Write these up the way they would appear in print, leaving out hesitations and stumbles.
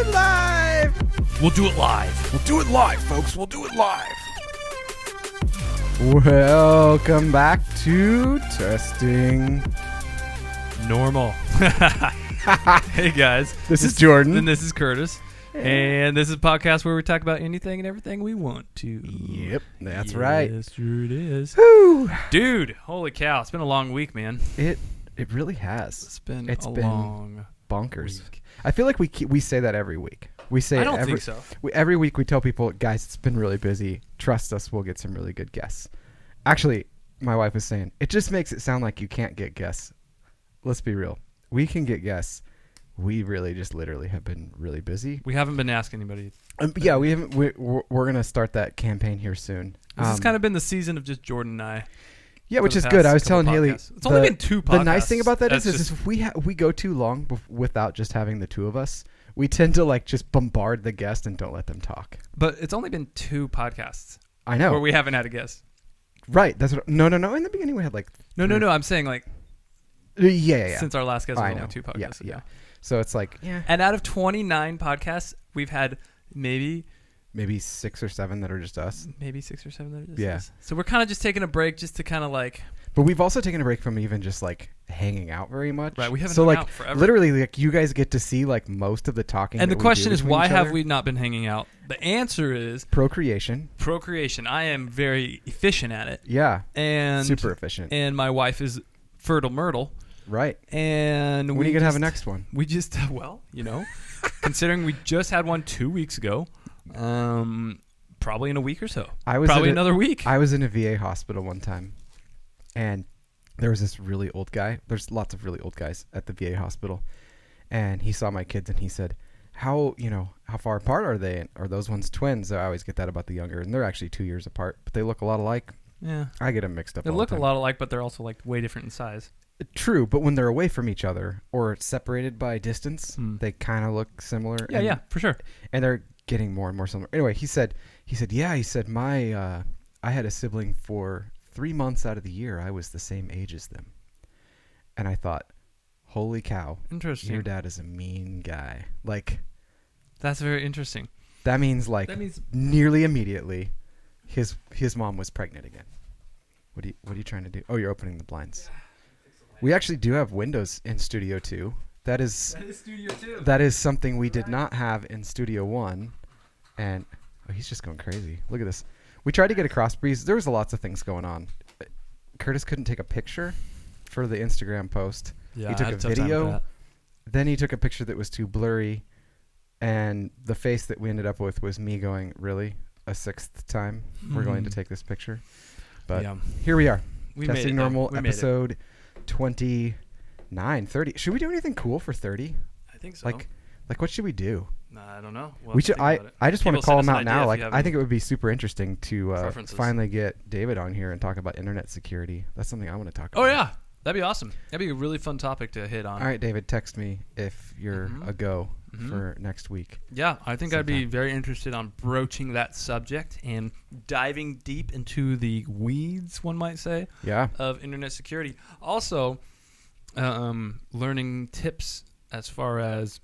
it live. We'll do it live. We'll do it live, folks. We'll do it live. Welcome back to Testing Normal. Hey, guys. This is Jordan. And this is Curtis. And this is a podcast where we talk about anything and everything we want to. Yep, that's right. Yes, sure it is. Whew. Dude, holy cow. It's been a long week, man. It really has. It's been long bonkers. week. I feel like we say that every week. We say I don't think so. Every week we tell people, guys, it's been really busy. Trust us, we'll get some really good guests. Actually, my wife was saying, it just makes it sound like you can't get guests. Let's be real. We can get guests. We really just literally have been really busy. We haven't been asking anybody. Yeah, we haven't. We're going to start that campaign here soon. This has kind of been the season of just Jordan and I. Yeah, which is good. I was telling Haley. It's only been 2 podcasts. The nice thing about that is if we go too long without just having the two of us, we tend to just bombard the guest and don't let them talk. But it's only been 2 podcasts. I know. Where we haven't had a guest. Right. That's what. No. In the beginning, we had No. I'm saying Yeah. Since our last guest was I only know. 2 podcasts. Yeah. So it's yeah. And out of 29 podcasts, we've had maybe 6 or 7 that are just us. Maybe 6 or 7 that are just Yeah. us. So we're kind of just taking a break just to kind of But we've also taken a break from even just hanging out very much. Right. We haven't hung out forever. Literally, you guys get to see most of the talking. And the question is, why have we not been hanging out? The answer is procreation. I am very efficient at it. Yeah. And super efficient. And my wife is fertile myrtle. Right. And when are you going to have a next one? We just, considering we just had one 2 weeks ago, probably in a week or so. Probably another week. I was in a VA hospital one time, and there was this really old guy. There's lots of really old guys at the VA hospital, and he saw my kids, and he said, how far apart are they? Are those ones twins? I always get that about the younger, and they're actually 2 years apart, but they look a lot alike. Yeah. I get them mixed up. They look a lot alike, but they're also way different in size. True, but when they're away from each other or separated by distance, they kind of look similar. Yeah, for sure. And they're getting more and more similar. Anyway, he said, my I had a sibling for 3 months out of the year. I was the same age as them. And I thought, holy cow. Interesting. Your dad is a mean guy. That's very interesting. That means nearly immediately his mom was pregnant again. What are you trying to do? Oh, you're opening the blinds. We actually do have windows in Studio 2. That is Studio 2. That is something we did not have in Studio 1. And he's just going crazy. Look at this. We tried to get a cross breeze. There was lots of things going on. Curtis couldn't take a picture for the Instagram post. Yeah, he took a video. Then he took a picture that was too blurry. And the face that we ended up with was me going, really? A 6th time we're going to take this picture? But here we are. Testing Normal, episode 29, 30. Should we do anything cool for 30? I think so. What should we do? I don't know. We should. I just want to call him out now. I think it would be super interesting to finally get David on here and talk about internet security. That's something I want to talk about. Oh yeah, that'd be awesome. That'd be a really fun topic to hit on. All right, David, text me if you're a go for next week. Yeah, I think I'd be very interested on broaching that subject and diving deep into the weeds, one might say, of internet security. Also, learning tips as far as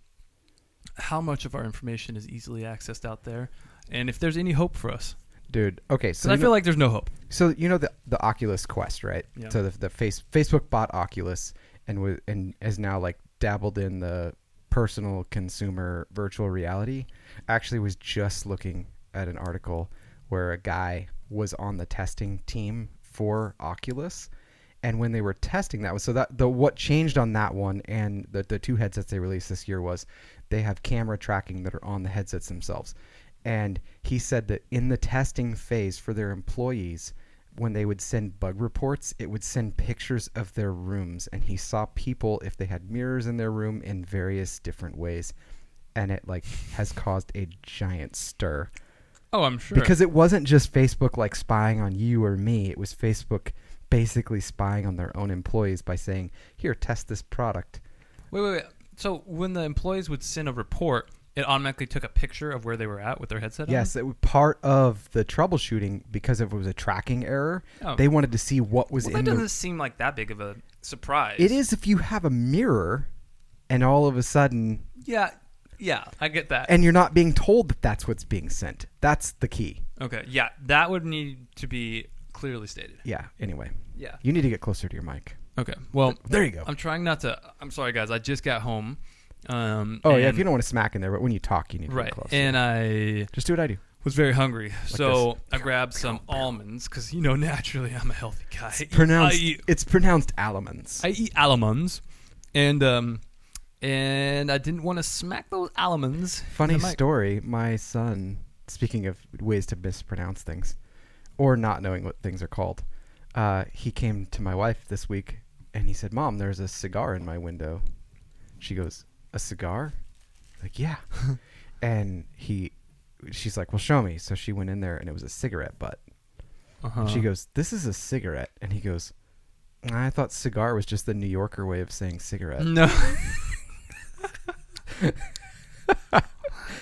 how much of our information is easily accessed out there, and if there's any hope for us. Dude, okay. So I feel like there's no hope. So the Oculus Quest, right? Yeah. So the Facebook bought Oculus and is now dabbled in the personal consumer virtual reality. I actually was just looking at an article where a guy was on the testing team for Oculus, and when they were testing that, what changed on that one and the 2 headsets they released this year was they have camera tracking that are on the headsets themselves. And he said that in the testing phase for their employees, when they would send bug reports, it would send pictures of their rooms, and he saw people, if they had mirrors in their room, in various different ways, and it has caused a giant stir. Oh, I'm sure. Because it wasn't just Facebook spying on you or me. It was Facebook basically spying on their own employees by saying, here, test this product. Wait. So when the employees would send a report, it automatically took a picture of where they were at with their headset on? Yes, it was part of the troubleshooting because if it was a tracking error, they wanted to see what was in that doesn't seem like that big of a surprise. It is if you have a mirror and all of a sudden... Yeah, Yeah, I get that. And you're not being told that that's what's being sent. That's the key. Okay, yeah, that would need to be clearly stated. Yeah, anyway. Yeah. You need to get closer to your mic. Okay, well, there you go. I'm trying not to. I'm sorry, guys. I just got home. If you don't want to smack in there, but when you talk, you need to get closer. And I just do what I do. Was very hungry, so I grabbed some almonds because naturally I'm a healthy guy. It's pronounced almonds. I eat almonds, and I didn't want to smack those almonds. Funny story. My son, speaking of ways to mispronounce things, or not knowing what things are called, he came to my wife this week and he said, "Mom, there's a cigar in my window." She goes, "A cigar?" Like, yeah. And she's like, "Well, show me." So she went in there and it was a cigarette butt. She goes, "This is a cigarette." And he goes, "I thought cigar was just the New Yorker way of saying cigarette." No.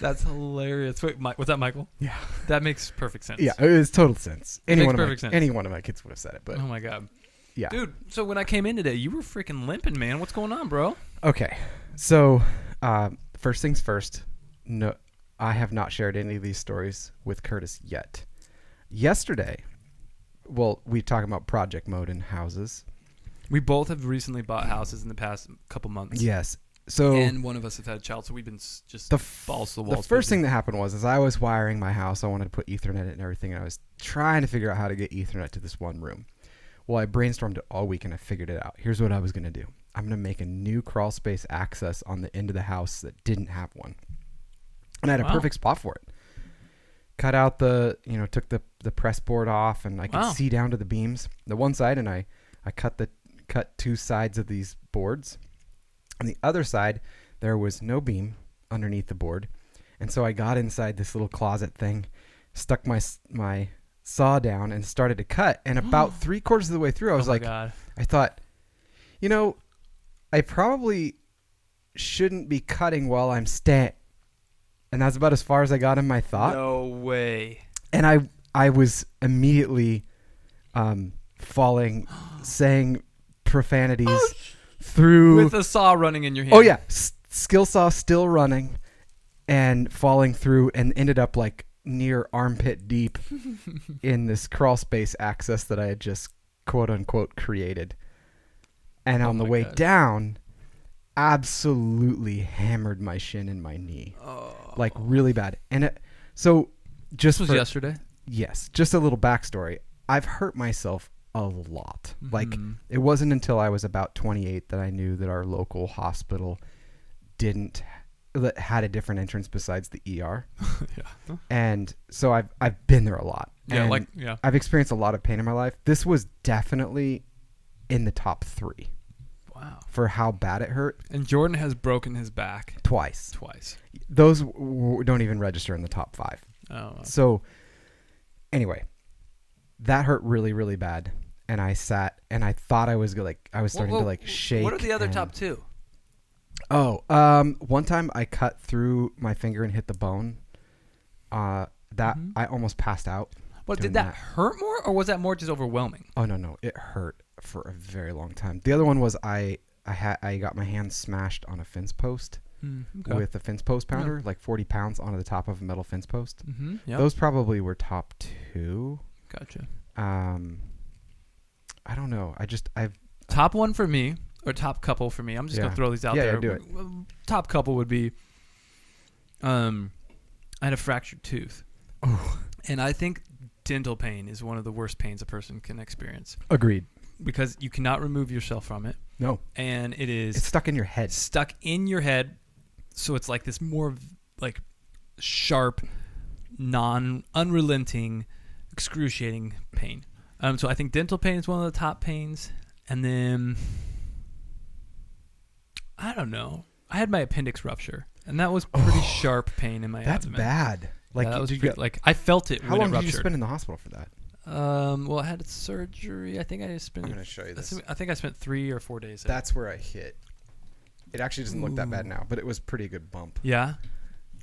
That's hilarious. Wait, was that Michael? Yeah. That makes perfect sense. Yeah, it was total sense. Any one of my kids would have said it. But oh my God. Yeah. Dude, so when I came in today, you were freaking limping, man. What's going on, bro? Okay. So, first things first. No, I have not shared any of these stories with Curtis yet. Yesterday, we talking about project mode in houses. We both have recently bought houses in the past couple months. Yes. So, and one of us have had a child, so we've been just balls to the walls. The first thing that happened was, as I was wiring my house, I wanted to put Ethernet in and everything, and I was trying to figure out how to get Ethernet to this one room. Well, I brainstormed it all week, and I figured it out. Here's what I was going to do. I'm going to make a new crawl space access on the end of the house that didn't have one. And I had a perfect spot for it. Cut out took the press board off, and I could see down to the beams. The one side, and I cut two sides of these boards. On the other side, there was no beam underneath the board. And so I got inside this little closet thing, stuck my saw down, and started to cut. And about 3/4 of the way through, I was I thought, I probably shouldn't be cutting while I'm standing. And that's about as far as I got in my thought. No way. And I was immediately falling, saying profanities through. With a saw running in your hand. Oh, yeah. Skill saw still running and falling through, and ended up like near armpit deep in this crawl space access that I had just quote unquote created. And on the way down, absolutely hammered my shin and my knee. Like really bad. And this was yesterday? Yes. Just a little backstory. I've hurt myself a lot. Mm-hmm. Like, it wasn't until I was about 28 that I knew that our local hospital had a different entrance besides the ER. Yeah. And so I've been there a lot. Yeah, I've experienced a lot of pain in my life. This was definitely in the top 3. Wow. For how bad it hurt. And Jordan has broken his back twice. Those don't even register in the top 5. Oh. Wow. So anyway, that hurt really, really bad. And I sat and I thought I was starting to shake. What are the other top 2? One time I cut through my finger and hit the bone. I almost passed out. Well, did that hurt more, or was that more just overwhelming? Oh, no. It hurt for a very long time. The other one was I got my hand smashed on a fence post with a fence post pounder, like 40 pounds onto the top of a metal fence post. Mm-hmm, yep. Those probably were top 2. Gotcha. I don't know. I've top 1 for me, or top couple for me. I'm just gonna throw these out there. Yeah, do it. Top couple would be, I had a fractured tooth. Oh. And I think dental pain is one of the worst pains a person can experience. Agreed. Because you cannot remove yourself from it. No. And it's stuck in your head. So it's like this more like sharp, unrelenting, excruciating pain. So I think dental pain is one of the top pains. And then, I don't know. I had my appendix rupture. And that was pretty sharp pain in my abdomen. That's bad. Like, that was I felt it when it ruptured. How long did you spend in the hospital for that? Well, I had surgery. I think I just spent. I'm going to show you this. I think I spent 3 or 4 days. That's where I hit. It actually doesn't look that bad now, but it was a pretty good bump. Yeah.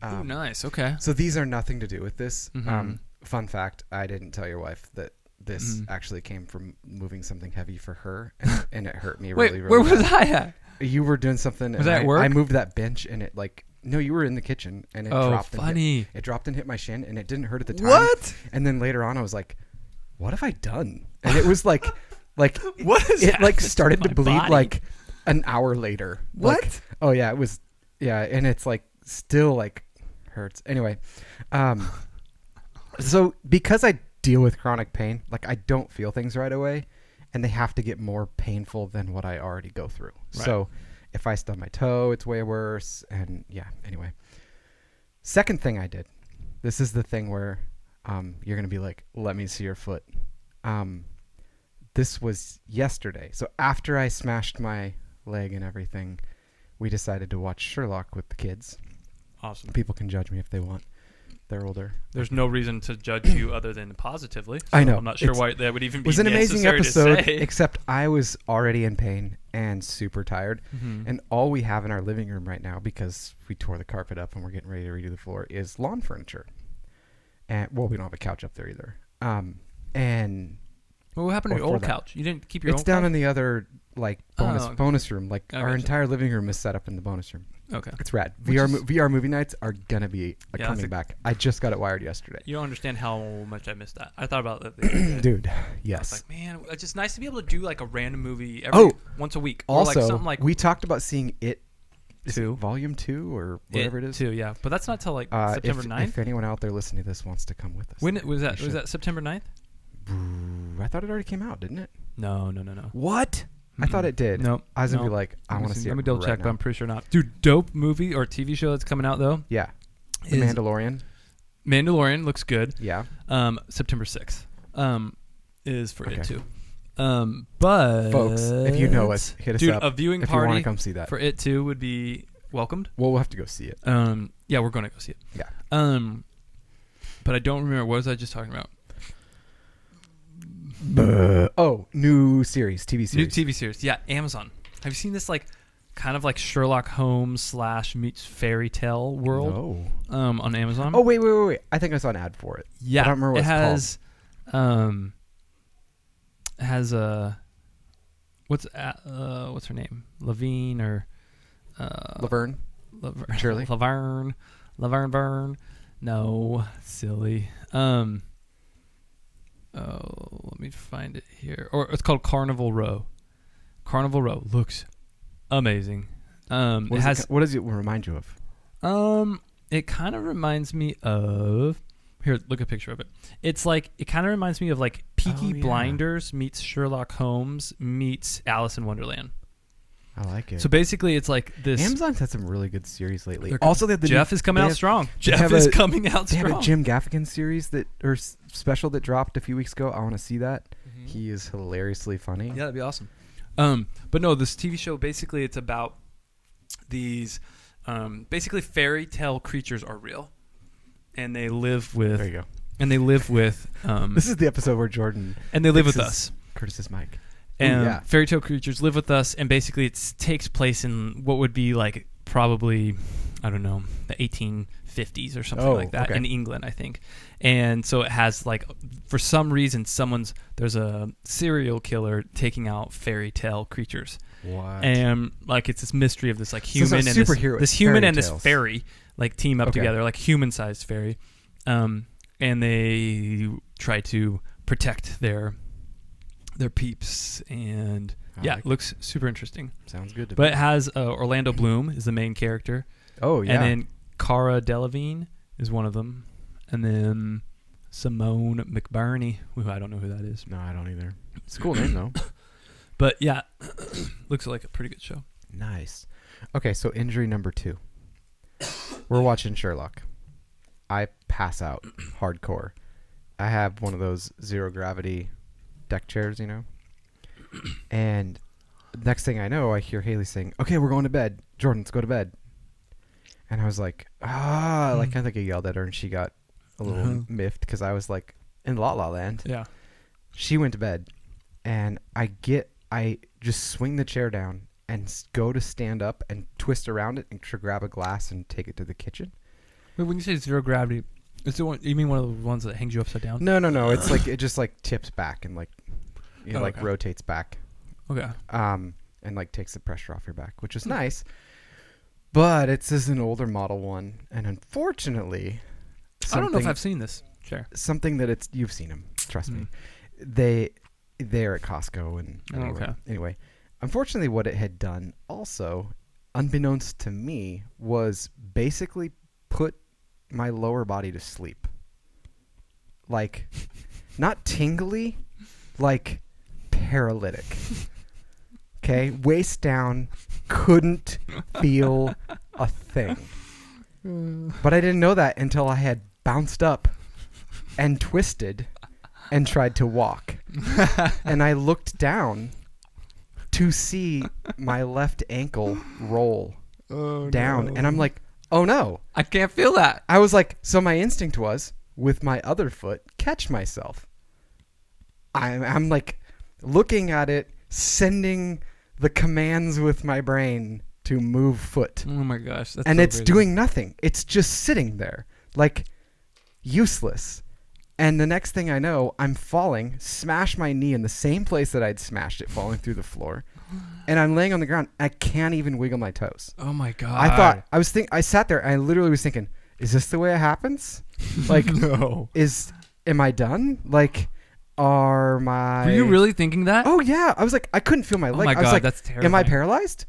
Nice. Okay. So these are nothing to do with this. Mm-hmm. Fun fact: I didn't tell your wife that this actually came from moving something heavy for her, and it hurt me really, really. Where was I at? You were doing something. Was that at work? I moved that bench, and it No, you were in the kitchen, and it dropped. Funny. It dropped and hit my shin, and it didn't hurt at the time. What? And then later on, I was like, "What have I done?" And it was like what is it like started to bleed body? like an hour later. What? Like, oh yeah, it was. Yeah, and it's like still like hurts. Anyway, so because I deal with chronic pain, like I don't feel things right away, and they have to get more painful than what I already go through. Right. So if I stub my toe, it's way worse. And yeah, anyway. Second thing I did. This is the thing where you're going to be like, let me see your foot. This was yesterday. So after I smashed my leg and everything, we decided to watch Sherlock with the kids. Awesome. People can judge me if they want. They're older. There's no reason to judge you other than positively. So I know. I'm not sure why that would even be necessary. It was an amazing episode, to say. except I was already in pain and super tired. Mm-hmm. And all we have in our living room right now, because we tore the carpet up and we're getting ready to redo the floor, is lawn furniture. And well, we don't have a couch up there either. And well, what happened to your old couch? You didn't keep your old couch? It's down in the other like bonus room. Like I our gotcha. entire living room is set up in the bonus room. Okay. It's rad. VR movie nights are gonna be coming back. I just got it wired yesterday. You don't understand how much I missed that. I thought about that the other day. Dude, yes. I was like, man, it's just nice to be able to do like a random movie once a week. Also, or like something like we talked about seeing It 2. Volume 2 or whatever it is. 2, yeah. But that's not till like September 9th. If anyone out there listening to this wants to come with us. When was that? Was that September 9th? I thought it already came out, didn't it? No. What? I thought it did. Nope. I was going to be like, I want to see it. Let me double check, but I'm pretty sure not. Dude, dope movie or TV show that's coming out, though. Yeah. The Mandalorian. Mandalorian looks good. Yeah. September 6th is for It 2. But folks, if you know us, hit us up. Dude, a viewing if party you want to come see that. for It 2 would be welcomed. Well, we'll have to go see it. Yeah, we're going to go see it. Yeah. But I don't remember. What was I just talking about? New series, TV series. New TV series. Yeah, Amazon. Have you seen this like kind of like Sherlock Holmes / meets fairy tale world? No. On Amazon. Oh wait. I think I saw an ad for it. Yeah. I don't remember what it's called. It has what's her name? Levine or Laverne? Shirley? Laverne Byrne. No, silly. Let me find it here. Or it's called Carnival Row. Carnival Row looks amazing. What does it remind you of? It kind of reminds me of. Here, look at a picture of it. It's like it kind of reminds me of like Peaky Blinders meets Sherlock Holmes meets Alice in Wonderland. I like it. So basically, it's like this. Amazon's had some really good series lately. Also, they have Jeff is coming out strong. Jeff is coming out strong. They have a Jim Gaffigan series special that dropped a few weeks ago. I want to see that. Mm-hmm. He is hilariously funny. Yeah, that'd be awesome. But no, this TV show basically it's about these basically fairy tale creatures are real, and they live with. There you go. And they live with. This is the episode where Jordan. And they live with us. Curtis's mic. And fairy tale creatures live with us, and basically it takes place in what would be like probably, I don't know, the 1850s or something like that in England, I think. And so it has like, for some reason, there's a serial killer taking out fairy tale creatures. What? And like it's this mystery of this like human so and this human and this fairy like team up together, like human-sized fairy, and they try to protect their peeps, and it looks super interesting. Sounds good to me. But it has Orlando Bloom is the main character. Oh yeah. And then Cara Delevingne is one of them, and then Simone McBurney, who I don't know who that is. No, I don't either. It's a cool name though. But yeah, looks like a pretty good show. Nice. Okay, so injury number 2. We're watching Sherlock. I pass out hardcore. I have one of those zero gravity deck chairs, you know. And next thing I know, I hear Haley saying, "Okay, we're going to bed. Jordan, let's go to bed." And I was like, like I think I yelled at her, and she got a little miffed because I was like in La La Land. Yeah. She went to bed, and I just swing the chair down and go to stand up and twist around it and to grab a glass and take it to the kitchen. Wait, when you say zero gravity, it's the one, you mean one of the ones that hangs you upside down? No. It's like it just like tips back and like rotates back. Okay. And like takes the pressure off your back, which is nice. But this is an older model one, and unfortunately, I don't know if I've seen this. Sure. Something that you've seen them. Trust me. They're at Costco and anyway. Unfortunately, what it had done also, unbeknownst to me, was basically put my lower body to sleep. Like, not tingly, like paralytic. Okay, waist down, couldn't feel a thing. But I didn't know that until I had bounced up and twisted and tried to walk. And I looked down to see my left ankle roll down. No. And I'm like, oh no. I can't feel that. I was like, so my instinct was, with my other foot, catch myself. I'm like looking at it, sending the commands with my brain to move foot. Oh my gosh. And so it's crazy. Doing nothing. It's just sitting there, like useless. And the next thing I know, I'm falling, smash my knee in the same place that I'd smashed it, falling through the floor. And I'm laying on the ground. I can't even wiggle my toes. Oh my God. I sat there and I literally was thinking, is this the way it happens? Like, no. Am I done? Like, were you really thinking that? Oh yeah. I was like, I couldn't feel my leg. Oh my God, I was like, that's terrible. Am I paralyzed?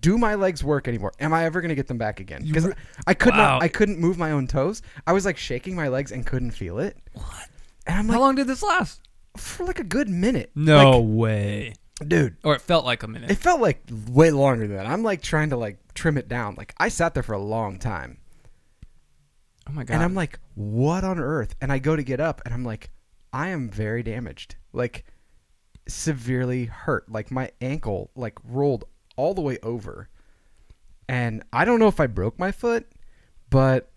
Do my legs work anymore? Am I ever going to get them back again? Because I couldn't move my own toes. I was like shaking my legs and couldn't feel it. What? And I'm like, how long did this last? For like a good minute. No way. Dude. Or it felt like a minute. It felt like way longer than that. I'm like trying to like trim it down. Like I sat there for a long time. Oh my God. And I'm like, what on earth? And I go to get up and I'm like, I am very damaged. Like severely hurt. Like my ankle like rolled all the way over. And I don't know if I broke my foot, but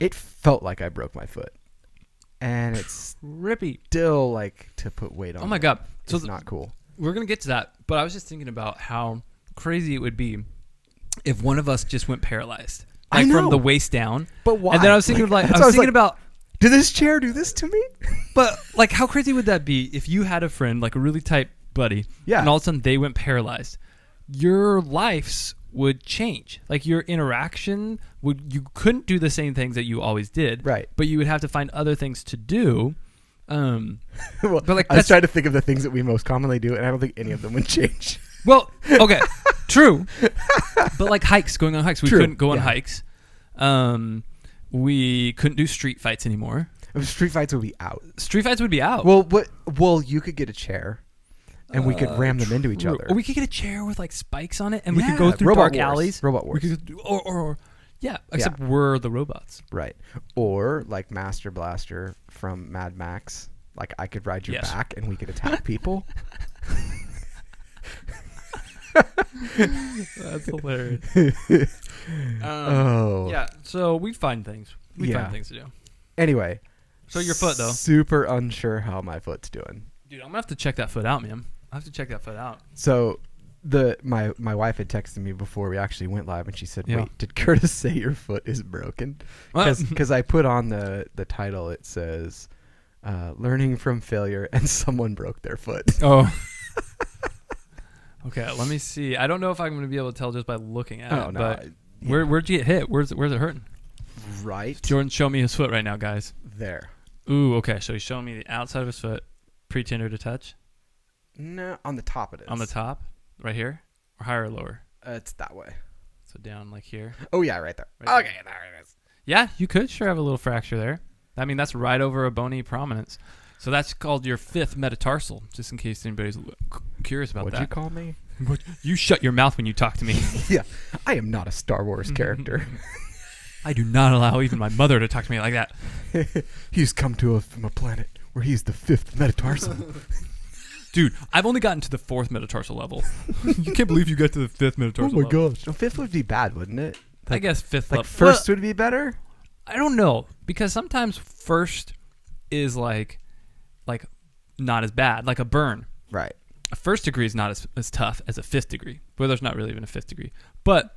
it felt like I broke my foot. And it's rippy. Still like to put weight on. Oh my God. So it's not cool. We're going to get to that, but I was just thinking about how crazy it would be if one of us just went paralyzed. Like from the waist down. But why? And then I was thinking about did this chair do this to me? But like how crazy would that be if you had a friend, like a really tight buddy, and all of a sudden they went paralyzed? Your lives would change. Like your interaction you couldn't do the same things that you always did. Right. But you would have to find other things to do. Well, but like I was trying to think of the things that we most commonly do, and I don't think any of them would change. Well, okay, true. But like going on hikes. We couldn't go on hikes. We couldn't do street fights anymore. Street fights would be out. Well, you could get a chair. And we could ram them into each other. Or we could get a chair with like spikes on it, and we could go through dark alleys. Robot Wars. Except we're the robots. Right. Or like Master Blaster from Mad Max. Like I could ride your back, and we could attack people. That's hilarious. Yeah. So we find things. We find things to do. Anyway. So your foot though. Super unsure how my foot's doing. Dude, I'm gonna have to check that foot out, man. I have to check that foot out. So, my wife had texted me before we actually went live, and she said, "Wait, did Curtis say your foot is broken?" Because I put on the title. It says, "Learning from failure," and someone broke their foot. Oh. Okay, let me see. I don't know if I'm going to be able to tell just by looking at it. But where'd you get hit? Where's it hurting? Right. Jordan, show me his foot right now, guys. There. Ooh, okay. So he's showing me the outside of his foot. Pretender to touch. No, on the top it is. On the top? Right here? Or higher or lower? It's that way. So down like here? Oh, yeah, right there. Right there. There it is. Yeah, you could sure have a little fracture there. I mean, that's right over a bony prominence. So that's called your fifth metatarsal, just in case anybody's curious about What'd you call me? You shut your mouth when you talk to me. Yeah, I am not a Star Wars character. I do not allow even my mother to talk to me like that. He's come from a planet where he's the fifth metatarsal. Dude, I've only gotten to the fourth metatarsal level. You can't believe you got to the fifth metatarsal level. Oh my gosh. No, fifth would be bad, wouldn't it? Like, I guess fifth level. First would be better? I don't know. Because sometimes first is like not as bad, like a burn. Right. A first degree is not as tough as a fifth degree. Well, there's not really even a fifth degree. But,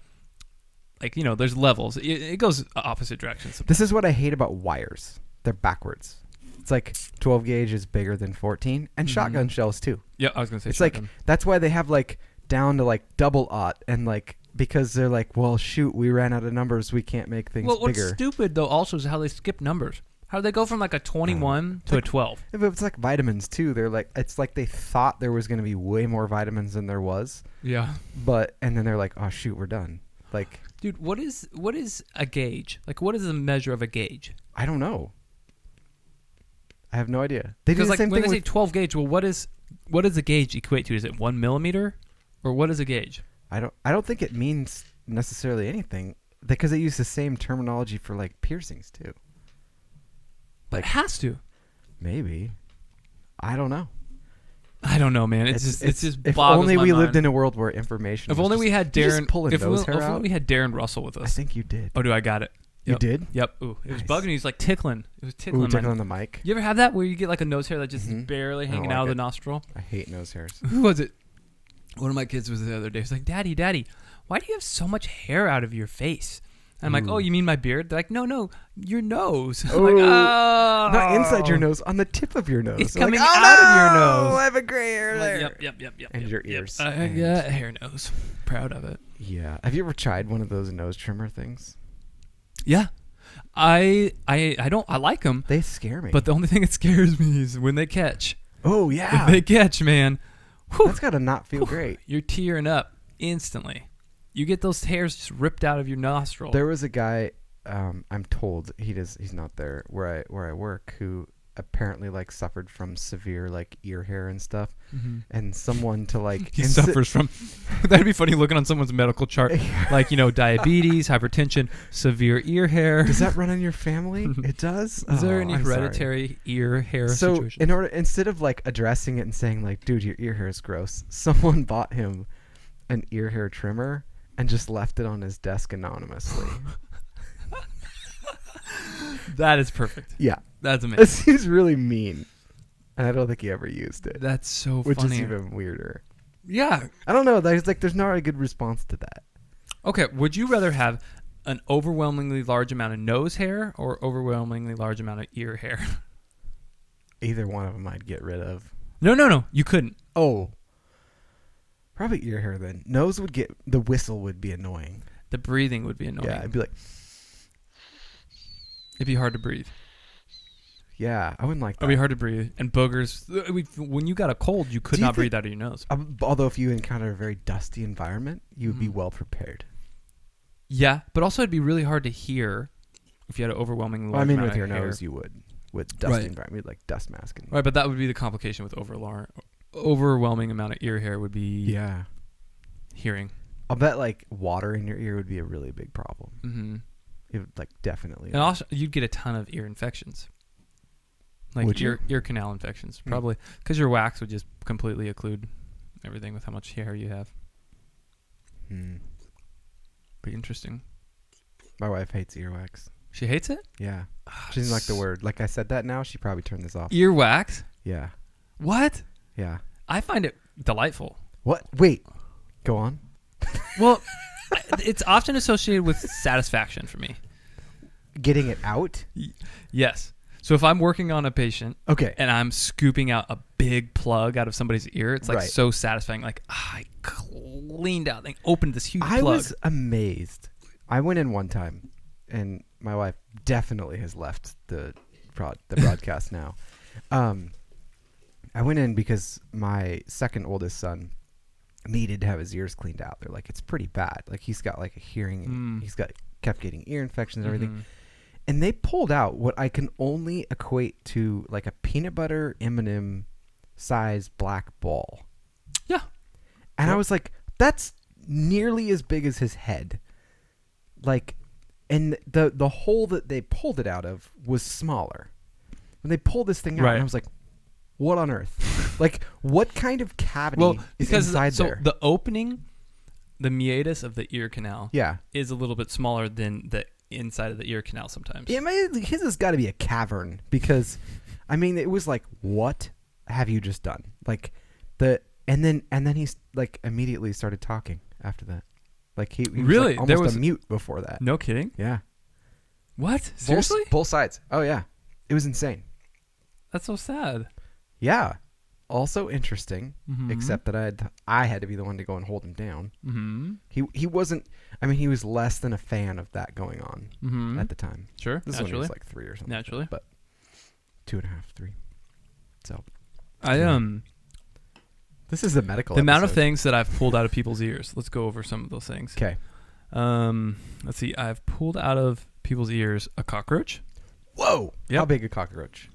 like, you know, there's levels. It goes opposite directions sometimes. This is what I hate about wires. They're backwards. It's like 12 gauge is bigger than 14, and shotgun shells too. Yeah, I was gonna say. It's shotgun. Like that's why they have like down to like double aught and like Because they're like, well, shoot, we ran out of numbers. We can't make things bigger. What's stupid, though, also is how they skip numbers. How do they go from like a 21 to a 12? If it's like vitamins, too. They're like, it's like they thought there was going to be way more vitamins than there was. Yeah. And then they're like, oh, shoot, we're done. Like, dude, what is a gauge? Like, what is the measure of a gauge? I don't know. I have no idea. They do Because the like same when thing they say 12 gauge, well, what does a gauge equate to? Is it 1 millimeter, or what is a gauge? I don't think it means necessarily anything because they use the same terminology for like piercings too. But it has to. Maybe. I don't know. I don't know, man. It's just if boggles only my we mind. lived in a world where information. If was only just, we had Darren pulling nose hair if out. only we had Darren Russell with us. I think you did. Oh, do I got it? You did? Yep. Ooh, it was Nice. bugging. He's like tickling. It was tickling. Ooh, tickling the mic. You ever have that where you get like a nose hair that just is barely hanging out of the nostril? I hate nose hairs. Who was it? One of my kids was the other day. He's like, Daddy, why do you have so much hair out of your face? And I'm like, oh, you mean my beard? They're like, no, your nose. I'm like, oh. Not inside your nose, on the tip of your nose. It's They're coming like, out of your nose. I have a gray hair there. Yep. And your ears. I got a hair nose. Proud of it. Yeah. Have you ever tried one of those nose trimmer things? Yeah. I don't. I like them. They scare me. But the only thing that scares me is when they catch. Oh, yeah. When they catch, man. Whew, that's got to not feel great. You're tearing up instantly. You get those hairs just ripped out of your nostril. There was a guy, I'm told he's not there where I work, who apparently like suffered from severe like ear hair and stuff, and someone to like he suffers from. That'd be funny looking on someone's medical chart, like diabetes, hypertension, severe ear hair. Does that run in your family? It does. Is there any hereditary ear hair situation? So instead of like addressing it and saying like, dude, your ear hair is gross, someone bought him an ear hair trimmer and just left it on his desk anonymously. That is perfect. Yeah. That's amazing. It seems really mean. And I don't think he ever used it. That's so which funny. Is even weirder. Yeah. I don't know. There's not a good response to that. Okay. Would you rather have an overwhelmingly large amount of nose hair or overwhelmingly large amount of ear hair? Either one of them I'd get rid of. No. You couldn't. Oh. Probably ear hair then. Nose would get... The whistle would be annoying. The breathing would be annoying. Yeah, I'd be like... It'd be hard to breathe. Yeah, I wouldn't like that. It'd be hard to breathe. And boogers... When you got a cold, you could not breathe out of your nose. Although if you encounter a very dusty environment, you would be well prepared. Yeah, but also it'd be really hard to hear if you had an overwhelming large amount with your hair. nose you would. With dusty environment, you'd like dust masking. Right, but that would be the complication with overwhelming amount of ear hair would be hearing. I'll bet like water in your ear would be a really big problem. Mm-hmm. It would like definitely. And also you'd get a ton of ear infections. Like ear canal infections, probably. Because your wax would just completely occlude everything with how much hair you have. Be interesting. My wife hates earwax. She hates it? Yeah. She doesn't like the word. Like I said that now, she probably turned this off. Earwax? Yeah. What? Yeah. I find it delightful. What? Wait. Go on. Well, it's often associated with satisfaction for me. Getting it out? Yes. So if I'm working on a patient and I'm scooping out a big plug out of somebody's ear, it's like so satisfying. Like, I cleaned out and opened this huge plug. I was amazed. I went in one time, and my wife definitely has left the broadcast now. I went in because my second oldest son needed to have his ears cleaned out. They're like, it's pretty bad. Like he's got like a hearing, kept getting ear infections and everything. And they pulled out what I can only equate to like a peanut butter M&M size black ball. Yeah. And I was like, that's nearly as big as his head. Like, and the hole that they pulled it out of was smaller. When they pulled this thing out, and I was like, what on earth? Like, what kind of cavity is inside there? So the opening, the meatus of the ear canal is a little bit smaller than the inside of the ear canal sometimes. Yeah, his has got to be a cavern because, I mean, it was like, what have you just done? Like, and then he's like immediately started talking after that. Like he really was like almost a mute before that. No kidding. Yeah. What? Seriously? Both sides. Oh yeah, it was insane. That's so sad. Yeah. also interesting, except that I had to be the one to go and hold him down. He wasn't. I mean, he was less than a fan of that going on at the time. Sure, this is when he was like 3 or something. Naturally, but 2.5, 3. So this is the medical. The amount of things that I've pulled out of people's ears. Let's go over some of those things. Okay. Let's see. I've pulled out of people's ears a cockroach. Whoa! Yep. How big a cockroach?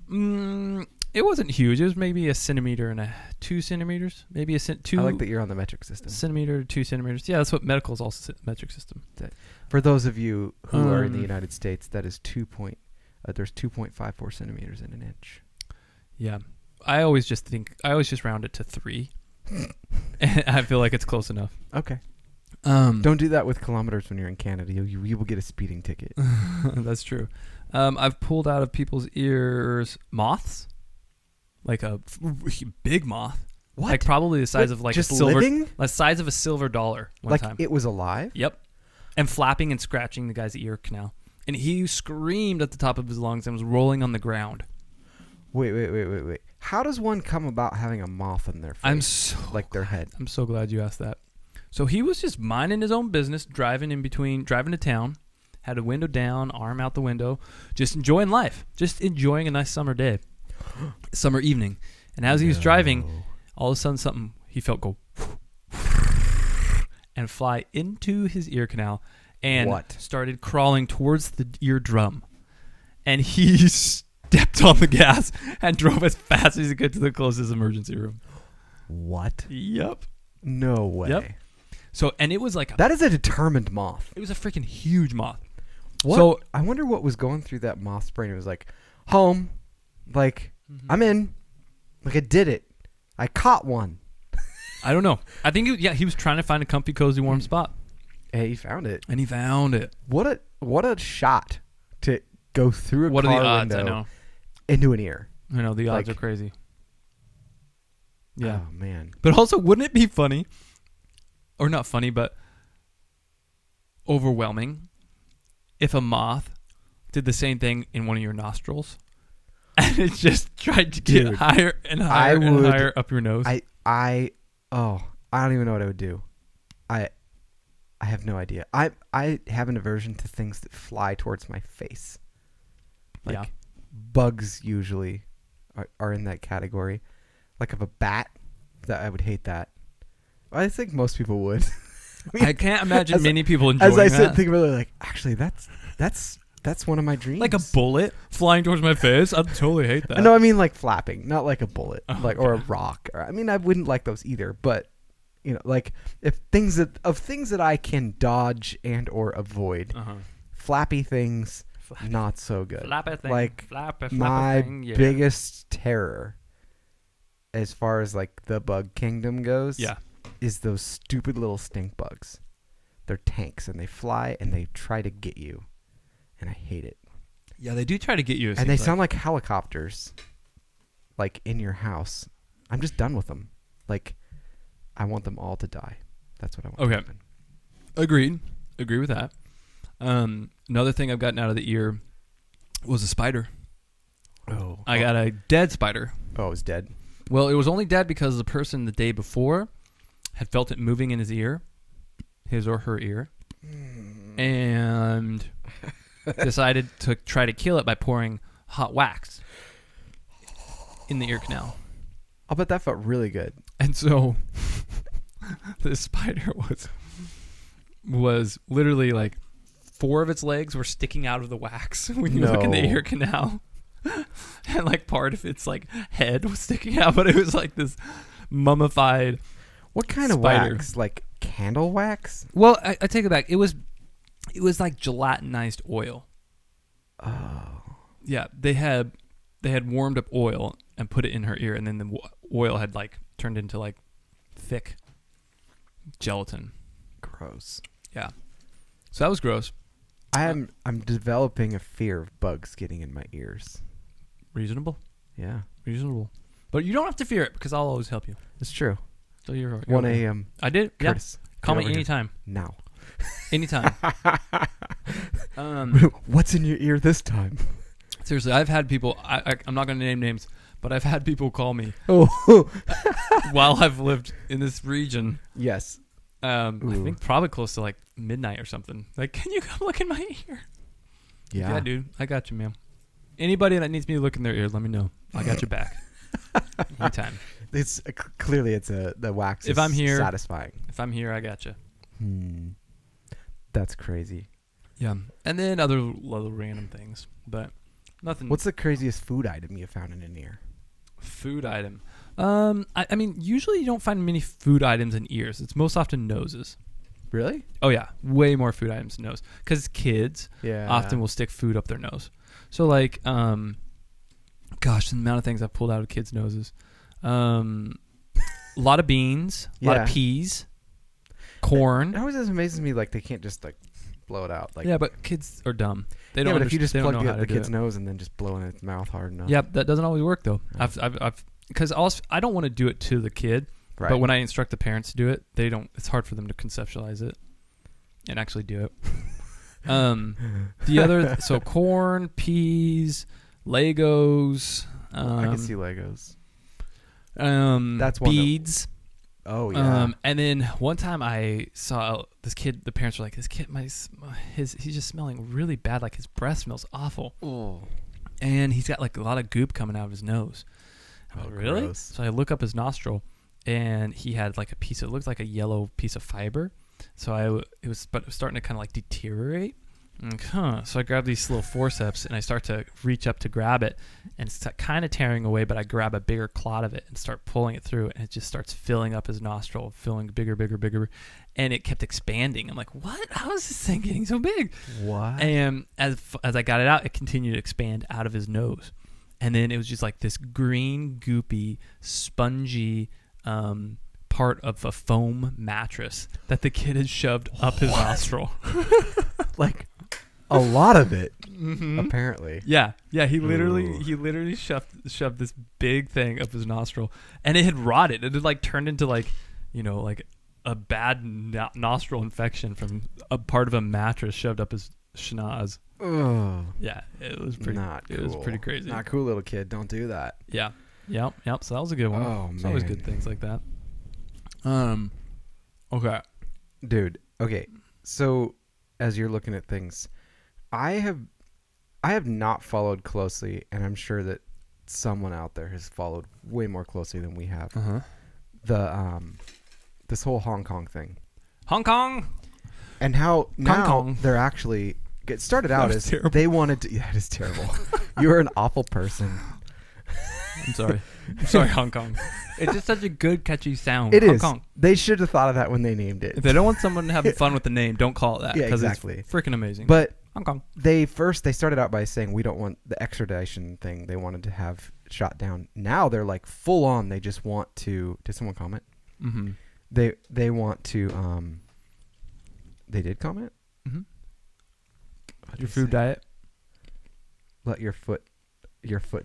It wasn't huge. It was maybe 1 centimeter and 2 centimeters. Maybe two. I like that you're on the metric system. Centimeter to 2 centimeters. Yeah, that's what medical is also metric system. For those of you who are in the United States, that is there's 2.54 centimeters in an inch. Yeah. I always just round it to 3. And I feel like it's close enough. Okay. Don't do that with kilometers when you're in Canada. You will get a speeding ticket. That's true. I've pulled out of people's ears moths. Like a big moth. What? Like probably the size of like just a silver, living? the size of a silver dollar one time. It was alive? Yep. And flapping and scratching the guy's ear canal. And he screamed at the top of his lungs and was rolling on the ground. Wait. How does one come about having a moth in their face? Their head. I'm so glad you asked that. So he was just minding his own business, driving to town, had a window down, arm out the window, just enjoying life, just enjoying a nice summer day, summer evening. And as he was driving, all of a sudden he felt go and fly into his ear canal and started crawling towards the eardrum. And he stepped on the gas and drove as fast as he could to the closest emergency room. What? Yep. No way. Yep. So, and it was like... that is a determined moth. It was a freaking huge moth. What? So, I wonder what was going through that moth's brain. It was like, home. Like, I'm in. Like, I did it. I caught one. I don't know. I think, he was trying to find a comfy, cozy, warm spot. Hey, he found it. And he found it. What a shot to go through a car window. What are the odds? I know. Into an ear. I know. The odds are crazy. Yeah. Oh, man. But also, wouldn't it be funny... or not funny, but overwhelming if a moth did the same thing in one of your nostrils and it just tried to get higher and higher and higher up your nose. I don't even know what I would do. I have no idea. I have an aversion to things that fly towards my face. Like bugs usually are in that category. Like of a bat, that I would hate that. I think most people would. I can't imagine many people enjoying that. As I sit thinking about it, like, actually, that's one of my dreams. Like a bullet flying towards my face? I'd totally hate that. No, I mean like flapping, not like a bullet, or a rock. I mean, I wouldn't like those either. But like if things that I can dodge and or avoid, flappy things, not so good. Flappy thing, like flappy my thing, biggest terror, as far as like the bug kingdom goes, is those stupid little stink bugs. They're tanks and they fly and they try to get you, and I hate it. Yeah, they do try to get you. And they sound like helicopters, like in your house. I'm just done with them. Like, I want them all to die. That's what I want. Okay, agreed. Agree with that. Another thing I've gotten out of the ear was a spider. I got a dead spider. Oh, it was dead? Well, it was only dead because the person the day before had felt it moving in his ear, his or her ear, and decided to try to kill it by pouring hot wax in the ear canal. I'll bet that felt really good. And so the spider was literally like 4 of its legs were sticking out of the wax when you look in the ear canal. And like part of its like head was sticking out, but it was like this mummified. What kind of wax? Like candle wax? Well, I take it back. It was like gelatinized oil. Oh. Yeah, they had warmed up oil and put it in her ear, and then the oil had like turned into like thick gelatin. Gross. Yeah. So that was gross. I'm developing a fear of bugs getting in my ears. Reasonable. Yeah. Reasonable. But you don't have to fear it because I'll always help you. It's true. So you're 1 a.m. I did. Curtis, yeah. Call me anytime. Now. Anytime. What's in your ear this time? Seriously, I've had people. I'm not going to name names, but I've had people call me Oh, while I've lived in this region. yes. I think probably close to like midnight or something. Like, can you come look in my ear? Yeah, dude, I got you, man. Anybody that needs me to look in their ear, let me know. I got your back. Anytime. It's clearly the wax. If I'm here, satisfying. If I'm here, I got you. That's crazy. Yeah, and then other little random things, but nothing. What's the craziest food item you found in an ear? Food item. I mean, usually you don't find many food items in ears. It's most often noses. Really? Oh yeah, way more food items in nose. Because kids often will stick food up their nose. So like, gosh, the amount of things I've pulled out of kids' noses. A lot of beans, a lot of peas, corn. It always amazes me, like they can't just like blow it out. Like, yeah, but kids are dumb. They don't. But if you just plug the kid's it. nose and then just blow in its mouth hard enough. Yeah, that doesn't always work though. I've because also I don't want to do it to the kid. Right. But when I instruct the parents to do it, they don't. It's hard for them to conceptualize it and actually do it. The other, so corn, peas, Legos. I can see Legos. That's beads. Oh yeah. And then one time I saw this kid. The parents were like, "This kid, he's just smelling really bad. Like his breath smells awful." Oh. And he's got like a lot of goop coming out of his nose. I'm like, really? Gross. So I look up his nostril. And he had like it looked like a yellow piece of fiber. So it was starting to kind of like deteriorate. So I grab these little forceps and I start to reach up to grab it. And it's kind of tearing away, but I grab a bigger clot of it and start pulling it through. And it just starts filling up his nostril, filling bigger. And it kept expanding. I'm like, what? How is this thing getting so big? What? And as I got it out, it continued to expand out of his nose. And then it was just like this green, goopy, spongy part of a foam mattress that the kid had shoved up his nostril. Like a lot of it, apparently. Yeah. He literally shoved this big thing up his nostril, and it had rotted. It had like turned into like a bad nostril infection from a part of a mattress shoved up his schnoz. Oh. Yeah, it was pretty. It was pretty crazy. Not cool, little kid. Don't do that. Yeah. Yep. So that was a good one. Oh, man. Always good things like that. Okay. Dude. Okay. So as you're looking at things, I have not followed closely, and I'm sure that someone out there has followed way more closely than we have. This whole Hong Kong thing. Hong Kong. And how now they're actually it started out as terrible. They wanted to. Yeah, it is terrible. You are an awful person. I'm sorry, Hong Kong. It's just such a good, catchy sound. It Hong is. Kong. They should have thought of that when they named it. If they don't want someone having fun with the name, don't call it that. Yeah, exactly. It's freaking amazing. But Hong Kong. They started out by saying we don't want the extradition thing. They wanted to have shot down. Now they're like full on. They just want to. Did someone comment? Mm-hmm. They want to. They did comment. Mm-hmm. Your food diet. Let your foot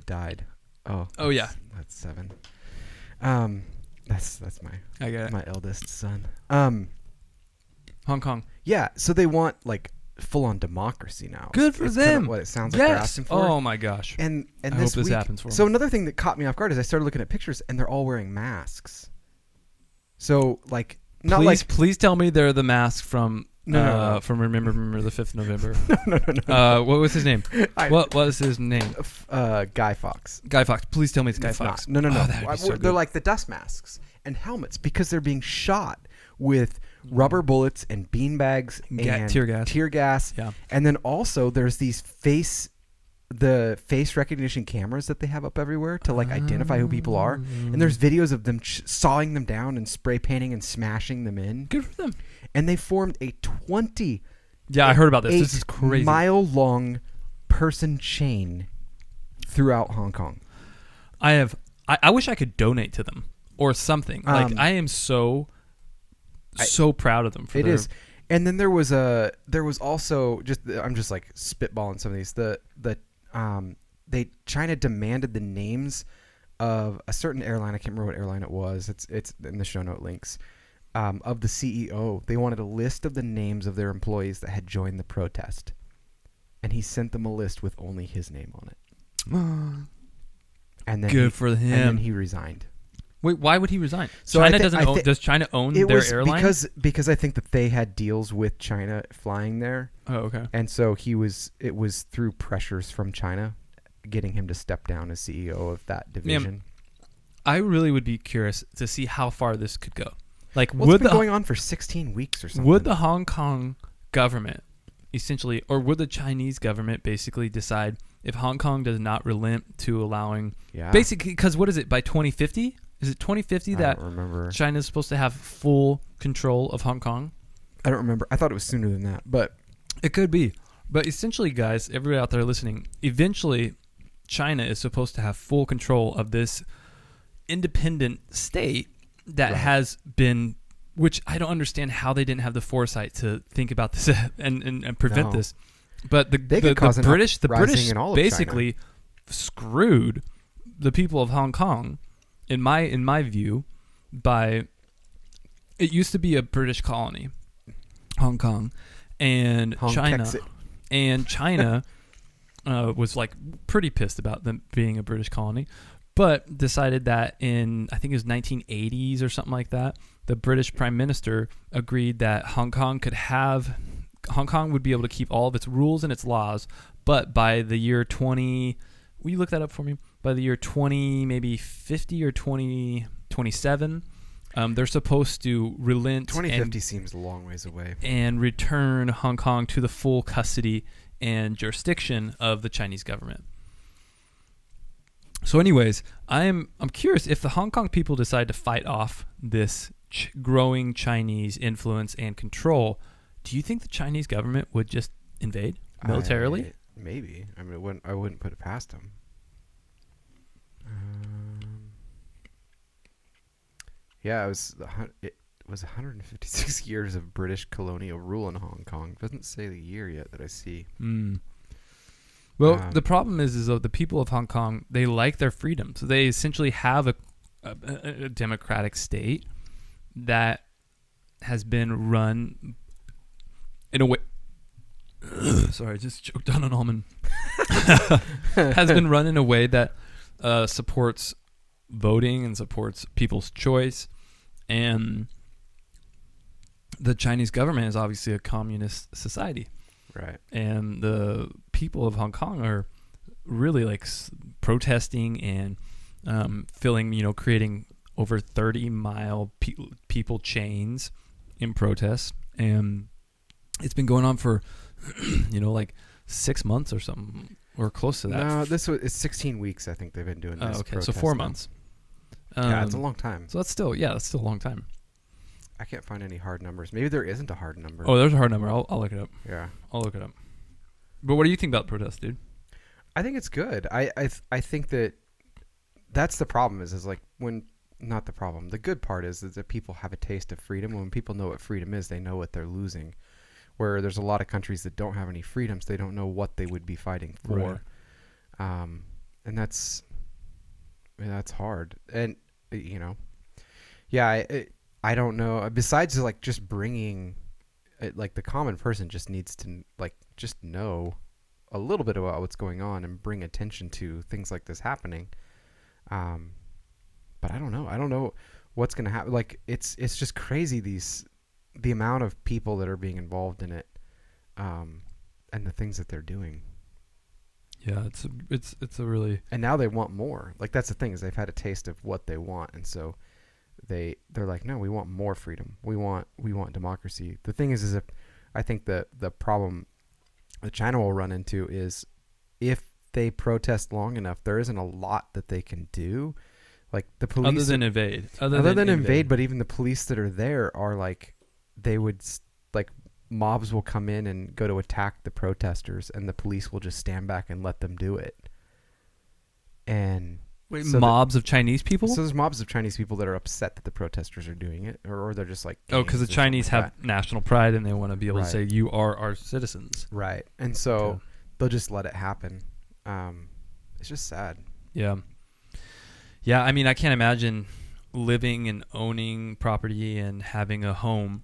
died. Oh yeah. That's 7. That's my eldest son. Hong Kong. Yeah, so they want like full on democracy now. Good for them. Kind of what it sounds like they're asking for. Oh my gosh. And I hope this happens for them. So another thing that caught me off guard is I started looking at pictures and they're all wearing masks. So like please tell me they're the masks from from Remember the 5th November. No. What was his name? What was his name? Guy Fawkes. Guy Fawkes. Please tell me it's Guy Fawkes. No. Oh, so they're like the dust masks and helmets because they're being shot with rubber bullets and beanbags and tear gas. Yeah. And then also there's these face recognition cameras that they have up everywhere to like identify who people are. And there's videos of them sawing them down and spray painting and smashing them in. Good for them. And they formed a 20 I heard about this. This is crazy. mile long person chain throughout Hong Kong. I wish I could donate to them or something. Like I am so proud of them for it is. And then there was also I'm just like spitballing some of these. China demanded the names of a certain airline. I can't remember what airline it was. It's in the show note links. Of the CEO. They wanted a list of the names of their employees that had joined the protest. And he sent them a list with only his name on it. And And then Good for him. And then he resigned. Wait, why would he resign? So China doesn't own. Does China own their airline? Because I think that they had deals with China flying there. Oh, okay. And so it was through pressures from China getting him to step down as CEO of that division. I really would be curious to see how far this could go. Like, it's been going on for 16 weeks or something. Would the Hong Kong government essentially, or would the Chinese government basically decide if Hong Kong does not relent to allowing, basically, because what is it, by 2050? Is it 2050 that China is supposed to have full control of Hong Kong? I don't remember. I thought it was sooner than that, but it could be. But essentially, guys, everybody out there listening, eventually China is supposed to have full control of this independent state that has been, which I don't understand how they didn't have the foresight to think about this and prevent this. But the British basically screwed the people of Hong Kong, in my view, by it used to be a British colony, Hong Kong, and China was like pretty pissed about them being a British colony, but decided that in, I think it was 1980s or something like that, the British Prime Minister agreed that Hong Kong would be able to keep all of its rules and its laws, but by the year 20, will you look that up for me? By the year 20, maybe 50 or 2027, they're supposed to relent. 2050 seems a long ways away. And return Hong Kong to the full custody and jurisdiction of the Chinese government. So anyways, I'm curious if the Hong Kong people decide to fight off this growing Chinese influence and control, do you think the Chinese government would just invade militarily? Maybe. I mean, I wouldn't put it past them. Yeah, it was 156 years of British colonial rule in Hong Kong. It doesn't say the year yet that I see. Well, the problem is that the people of Hong Kong, they like their freedom. So they essentially have a democratic state that has been run in a way. Sorry, I just choked on an almond. Has been run in a way that supports voting and supports people's choice. And the Chinese government is obviously a communist society. Right. And the people of Hong Kong are really like protesting and creating over 30-mile people chains in protests. And it's been going on for, like 6 months or something, or close to that. No, it's 16 weeks. I think they've been doing this. Oh, okay. So 4 months. Yeah, it's a long time. So that's still a long time. I can't find any hard numbers. Maybe there isn't a hard number. Oh, there's a hard number. I'll look it up. Yeah, I'll look it up. But what do you think about protests, dude? I think it's good. I think that's the problem. Is like when not the problem. The good part is that people have a taste of freedom. When people know what freedom is, they know what they're losing. Where there's a lot of countries that don't have any freedoms, they don't know what they would be fighting for. Right. And that's hard. And I don't know. Besides, like, just bringing, like, the common person just needs to, like, just know a little bit about what's going on and bring attention to things like this happening. But I don't know. I don't know what's going to happen. Like, it's just crazy, the amount of people that are being involved in it, and the things that they're doing. Yeah, it's a really. And now they want more. Like, that's the thing, is they've had a taste of what they want, and so they're like, no, we want more freedom. We want democracy. The thing is if I think the problem that China will run into is if they protest long enough, there isn't a lot that they can do. Like the police, other than invade. But even the police that are there are like, they would like mobs will come in and go to attack the protesters, and the police will just stand back and let them do it. And wait, so mobs of Chinese people? So there's mobs of Chinese people that are upset that the protesters are doing it, or they're just like, because the Chinese have national pride and they want to be able to say, you are our citizens. Right. And so they'll just let it happen. It's just sad. Yeah. Yeah, I mean, I can't imagine living and owning property and having a home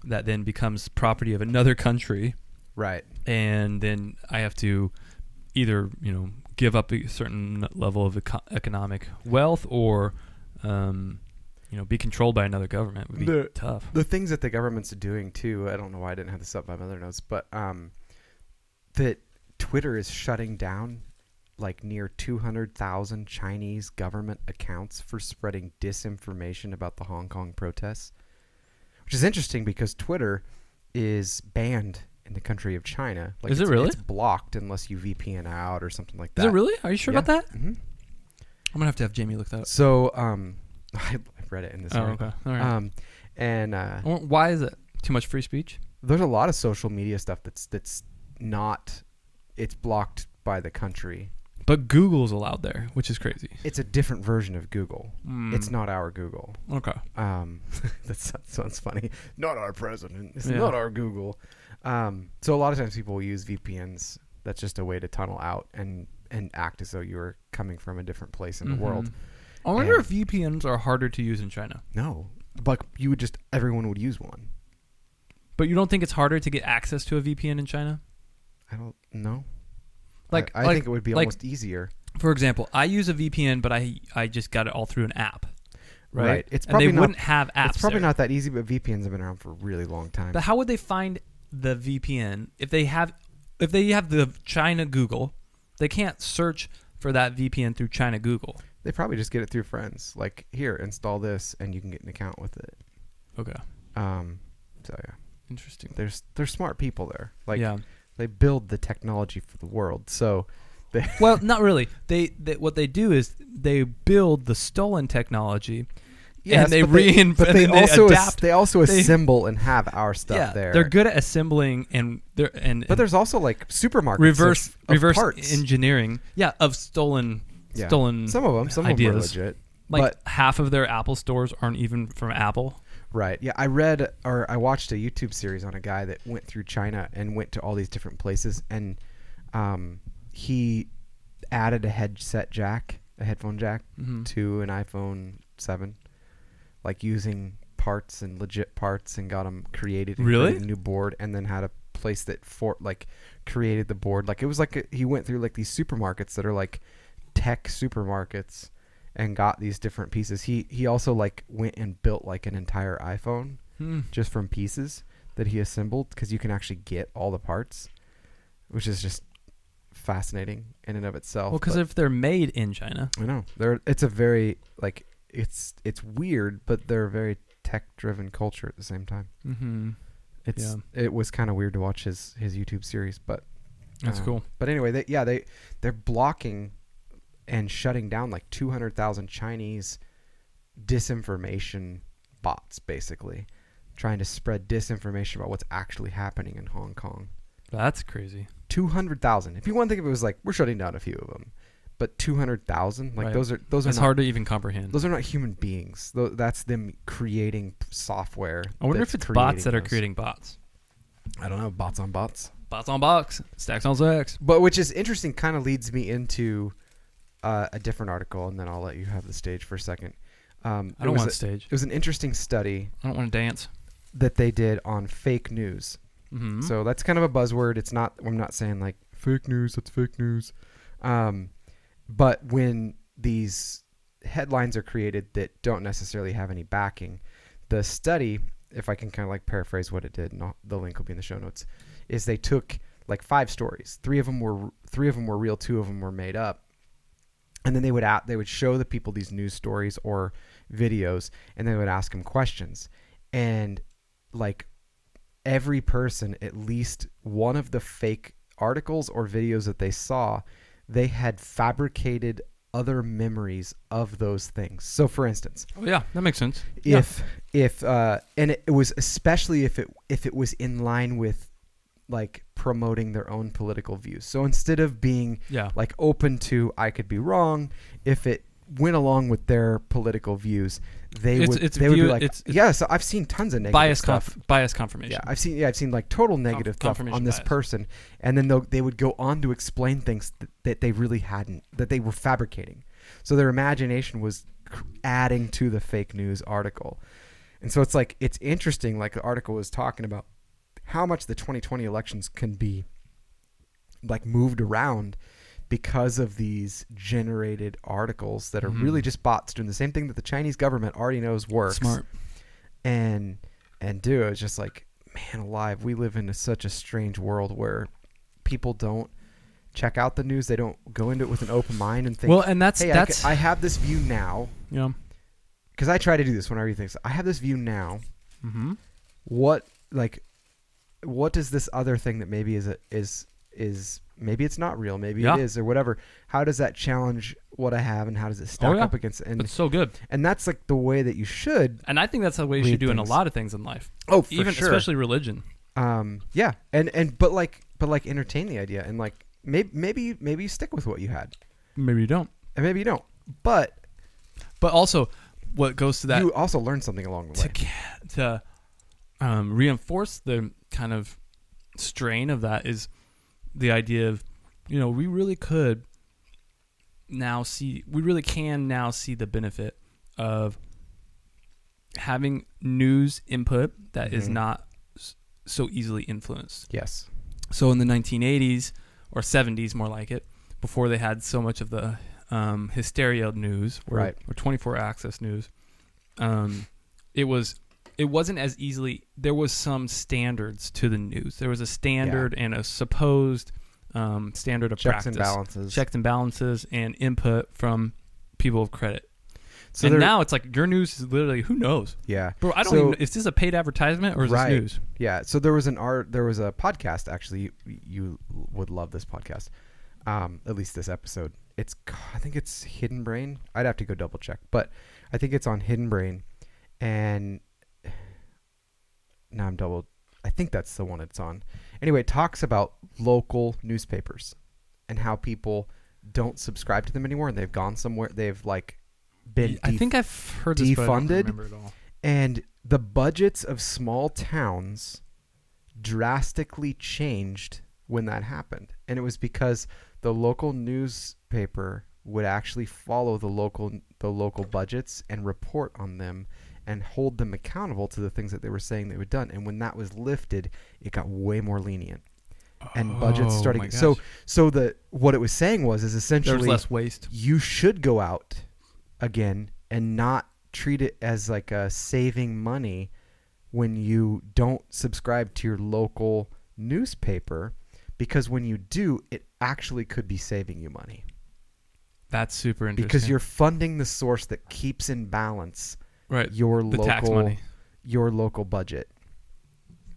that then becomes property of another country. Right. And then I have to either, give up a certain level of economic wealth or be controlled by another government would be tough. The things that the government's doing too, I don't know why I didn't have this up by my other notes, but that Twitter is shutting down like near 200,000 Chinese government accounts for spreading disinformation about the Hong Kong protests, which is interesting because Twitter is banned in the country of China. Like, is it really? It's blocked unless you VPN out or something like that. Is it really? Are you sure about that? Mm-hmm. I'm going to have Jamie look that up. So, I read it in this article. Okay. All right. And why is it? Too much free speech? There's a lot of social media stuff that's not, it's blocked by the country. But Google's allowed there, which is crazy. It's a different version of Google. It's not our Google. Okay. That sounds funny. Not our president. It's not our Google. So a lot of times people will use VPNs. That's just a way to tunnel out and act as though you're coming from a different place in the world. I wonder if VPNs are harder to use in China. No. But everyone would use one. But you don't think it's harder to get access to a VPN in China? I don't know. I think it would be almost easier. For example, I use a VPN, but I just got it all through an app. Right. It's probably wouldn't have apps. It's probably not that easy, but VPNs have been around for a really long time. But how would they find the VPN if they have the China Google? They can't search for that VPN through China Google. They probably just get it through friends. Like, here, install this, and you can get an account with it. Okay. So yeah. Interesting. There's smart people there. Like, yeah. They build the technology for the world. So, well, not really. They what they do is they build the stolen technology. Yes, and they also assemble and have our stuff there. They're good at assembling but there's also like supermarkets reverse parts. Engineering. Yeah, of stolen some of them are legit. Like half of their Apple stores aren't even from Apple. Right. Yeah, I watched a YouTube series on a guy that went through China and went to all these different places, and he added a headphone jack to an iPhone 7, like using parts and legit parts, and got them created. Created a new board, and then had a place that created the board. Like, it was like he went through like these supermarkets that are like tech supermarkets, and got these different pieces. He also like went and built like an entire iPhone just from pieces that he assembled, because you can actually get all the parts, which is just fascinating in and of itself. Well, because if they're made in China, I know it's a very like it's weird, but they're a very tech-driven culture at the same time. Mm-hmm. It was kind of weird to watch his YouTube series, but that's cool. But anyway, they're blocking and shutting down like 200,000 Chinese disinformation bots, basically trying to spread disinformation about what's actually happening in Hong Kong. That's crazy. 200,000. If you want to think of it as like, we're shutting down a few of them, but 200,000, like, right. those are it's hard to even comprehend. Those are not human beings. That's them creating software. I wonder if it's bots that are creating bots. I don't know. Bots on bots. Bots on box. Stacks on stacks. But which is interesting, kind of leads me into a different article, and then I'll let you have the stage for a second. I don't want stage. It was an interesting study. I don't want to dance. That they did on fake news. Mm-hmm. So that's kind of a buzzword. It's not. I'm not saying like fake news. That's fake news. But when these headlines are created that don't necessarily have any backing, the study, if I can kind of like paraphrase what it did, and the link will be in the show notes, is they took like 5 stories. 3 of them were real. 2 of them were made up. And then they would show the people these news stories or videos, and they would ask them questions. And like every person, at least one of the fake articles or videos that they saw, they had fabricated other memories of those things. So for instance, yeah, that makes sense. If and it was especially if it was in line with like promoting their own political views. So instead of being like open to, I could be wrong, if it went along with their political views, they would be like, so I've seen tons of negative stuff. Bias confirmation. Yeah, I've seen like total negative stuff on this person, and then they would go on to explain things that they really hadn't, that they were fabricating. So their imagination was adding to the fake news article. And so it's interesting, like the article was talking about how much the 2020 elections can be like moved around because of these generated articles that are really just bots doing the same thing that the Chinese government already knows works. Smart. And dude, it's just like, man alive, we live in such a strange world where people don't check out the news. They don't go into it with an open mind and think, well, and that's I have this view now. Yeah. Because I try to do this when I read things. I have this view now. Mm-hmm. What does this other thing that maybe is maybe it's not real, maybe it is, or whatever. How does that challenge what I have, and how does it stack up against it? And it's so good. And that's like the way that you should. And I think that's the way you should do in a lot of things in life. Oh, for even sure. Especially religion. Yeah. But entertain the idea, and like maybe you stick with what you had. Maybe you don't. And maybe you don't. But also, what goes to that? You also learn something along the way. To reinforce the kind of strain of that is the idea of, we really can now see the benefit of having news input that is not so easily influenced. Yes. So in the 1980s or 70s, more like it, before they had so much of the hysteria news or 24 access news, it wasn't as easily. There was some standards to the news. There was a standard and a supposed standard of checks practice, checks and balances, and input from people of credit. So and now it's like your news is literally, who knows? Yeah, bro. I don't even know. Is this a paid advertisement or is this news? Yeah. So there was a podcast. Actually, you would love this podcast. At least this episode. I think it's Hidden Brain. I'd have to go double check, but I think it's on Hidden Brain, and I think that's the one it's on. Anyway, it talks about local newspapers and how people don't subscribe to them anymore, and they've gone somewhere. They've been I think I've heard this, defunded, but I don't remember it all. And the budgets of small towns drastically changed when that happened, and it was because the local newspaper would actually follow the local budgets and report on them and hold them accountable to the things that they were saying they would done. And when that was lifted, it got way more lenient. And budgets started. So what it was saying is essentially there's less waste. You should go out again and not treat it as like a saving money when you don't subscribe to your local newspaper, because when you do, it actually could be saving you money. That's super interesting. Because you're funding the source that keeps in balance your tax money, your local budget,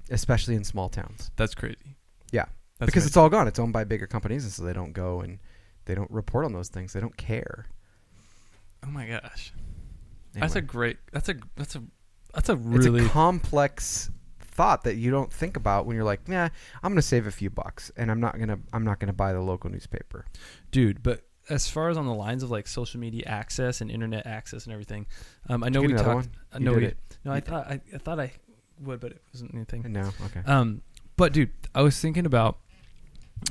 especially in small towns. That's crazy. Yeah, because it's all gone. It's owned by bigger companies, and so they don't go and they don't report on those things. They don't care. Oh my gosh, anyway. That's a really complex thought that you don't think about when you're like, I'm gonna save a few bucks and I'm not gonna buy the local newspaper, dude. But as far as on the lines of like social media access and internet access and everything, I know we talked. I thought I would, but it wasn't anything. No, okay. But dude, I was thinking about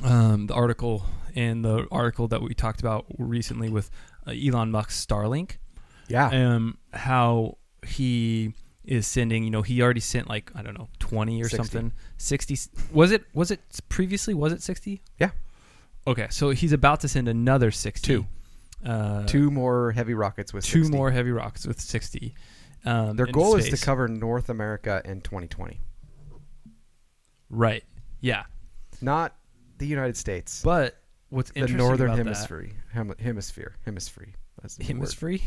the article that we talked about recently with Elon Musk's Starlink. Yeah. How he is sending, he already sent 20 or 60. Something. 60. Was it previously? Was it 60? Yeah. Okay, so he's about to send another 60. Two more heavy rockets with 60. 2 more heavy rockets with 60. Their goal is to cover North America in 2020. Right. Yeah. Not the United States. But what's interesting the northern about hemisphere. Hemisphere. That's the Hemisphere.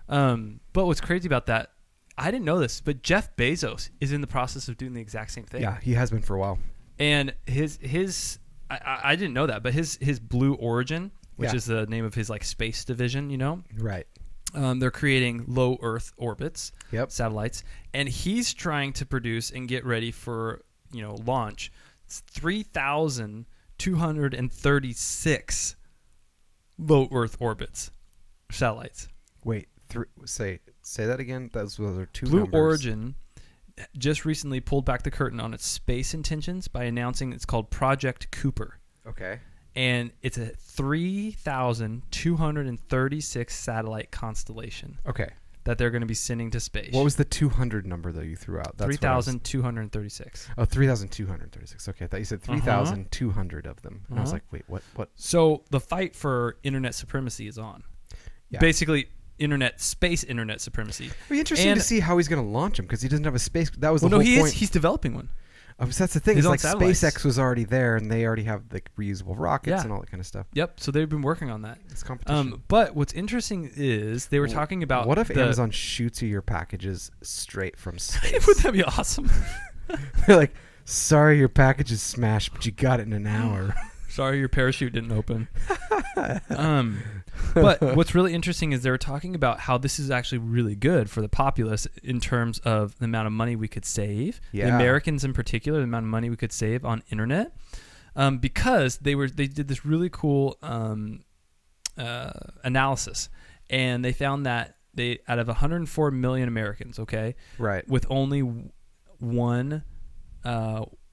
Yeah. But what's crazy about that, I didn't know this, but Jeff Bezos is in the process of doing the exact same thing. Yeah, he has been for a while. And his I didn't know that, but his Blue Origin, which is the name of his space division, Right. They're creating low Earth orbits, satellites, and he's trying to produce and get ready for launch 3,236 low Earth orbits, satellites. Wait, say that again. Those are two Blue numbers. Origin just recently pulled back the curtain on its space intentions by announcing it's called Project Cooper. Okay. And it's a 3,236 satellite constellation. Okay. that they're going to be sending to space. What was the 200 number that you threw out? 3,236. Oh, 3,236. Okay, I thought you said 3,200 of them. And I was like, wait, what? So the fight for internet supremacy is on. Yeah. Basically, space internet supremacy. It'd be interesting to see how he's going to launch them because he doesn't have a space. That was the whole point. He's developing one. So that's the thing. It's like SpaceX was already there, and they already have like reusable rockets and all that kind of stuff. Yep. So they've been working on that. It's competition. But what's interesting is they were talking about what if Amazon shoots you your packages straight from space? Would that be awesome? They're like, sorry, your package is smashed, but you got it in an hour. Sorry, your parachute didn't open. But what's really interesting is they were talking about how this is actually really good for the populace in terms of the amount of money we could save. Yeah. The Americans in particular, the amount of money we could save on internet, because they did this really cool analysis, and they found that out of 104 million Americans, right, with only one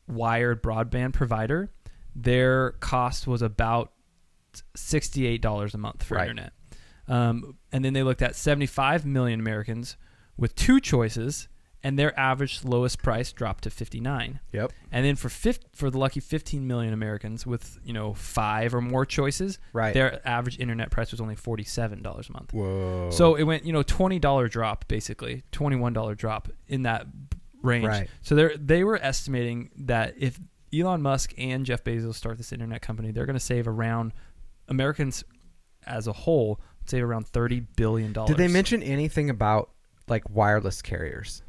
wired broadband provider, their cost was about $68 a month for internet. And then they looked at 75 million Americans with two choices, and their average lowest price dropped to $59. Yep. And then for the lucky 15 million Americans with 5 or more choices, their average internet price was only $47 a month. Whoa. So it went $20 drop, basically $21 drop in that range. Right. So they were estimating that if Elon Musk and Jeff Bezos start this internet company, they're going to save around, Americans as a whole save around $30 billion. Did they mention anything about like wireless carriers?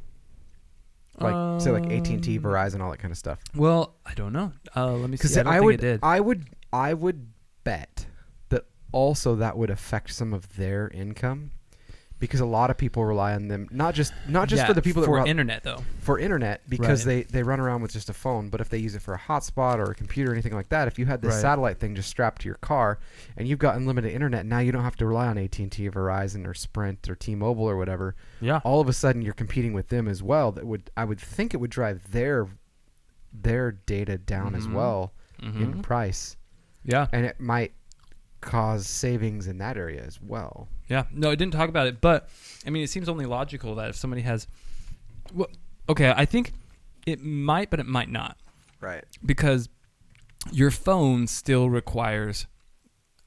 Like say like AT&T, Verizon, all that kind of stuff. Well, I don't know. Let me see. I would bet that also that would affect some of their income. Because a lot of people rely on them, not just for the people that for internet though. For internet, because they run around with just a phone. But if they use it for a hotspot or a computer or anything like that, if you had this satellite thing just strapped to your car and you've got unlimited internet, now you don't have to rely on AT&T or Verizon or Sprint or T-Mobile or whatever. Yeah. All of a sudden you're competing with them as well. I would think it would drive their data down as well in price. Yeah. And it might cause savings in that area as well. Yeah. No, it didn't talk about it, but I mean, it seems only logical that if somebody has, I think it might, but it might not. Right. Because your phone still requires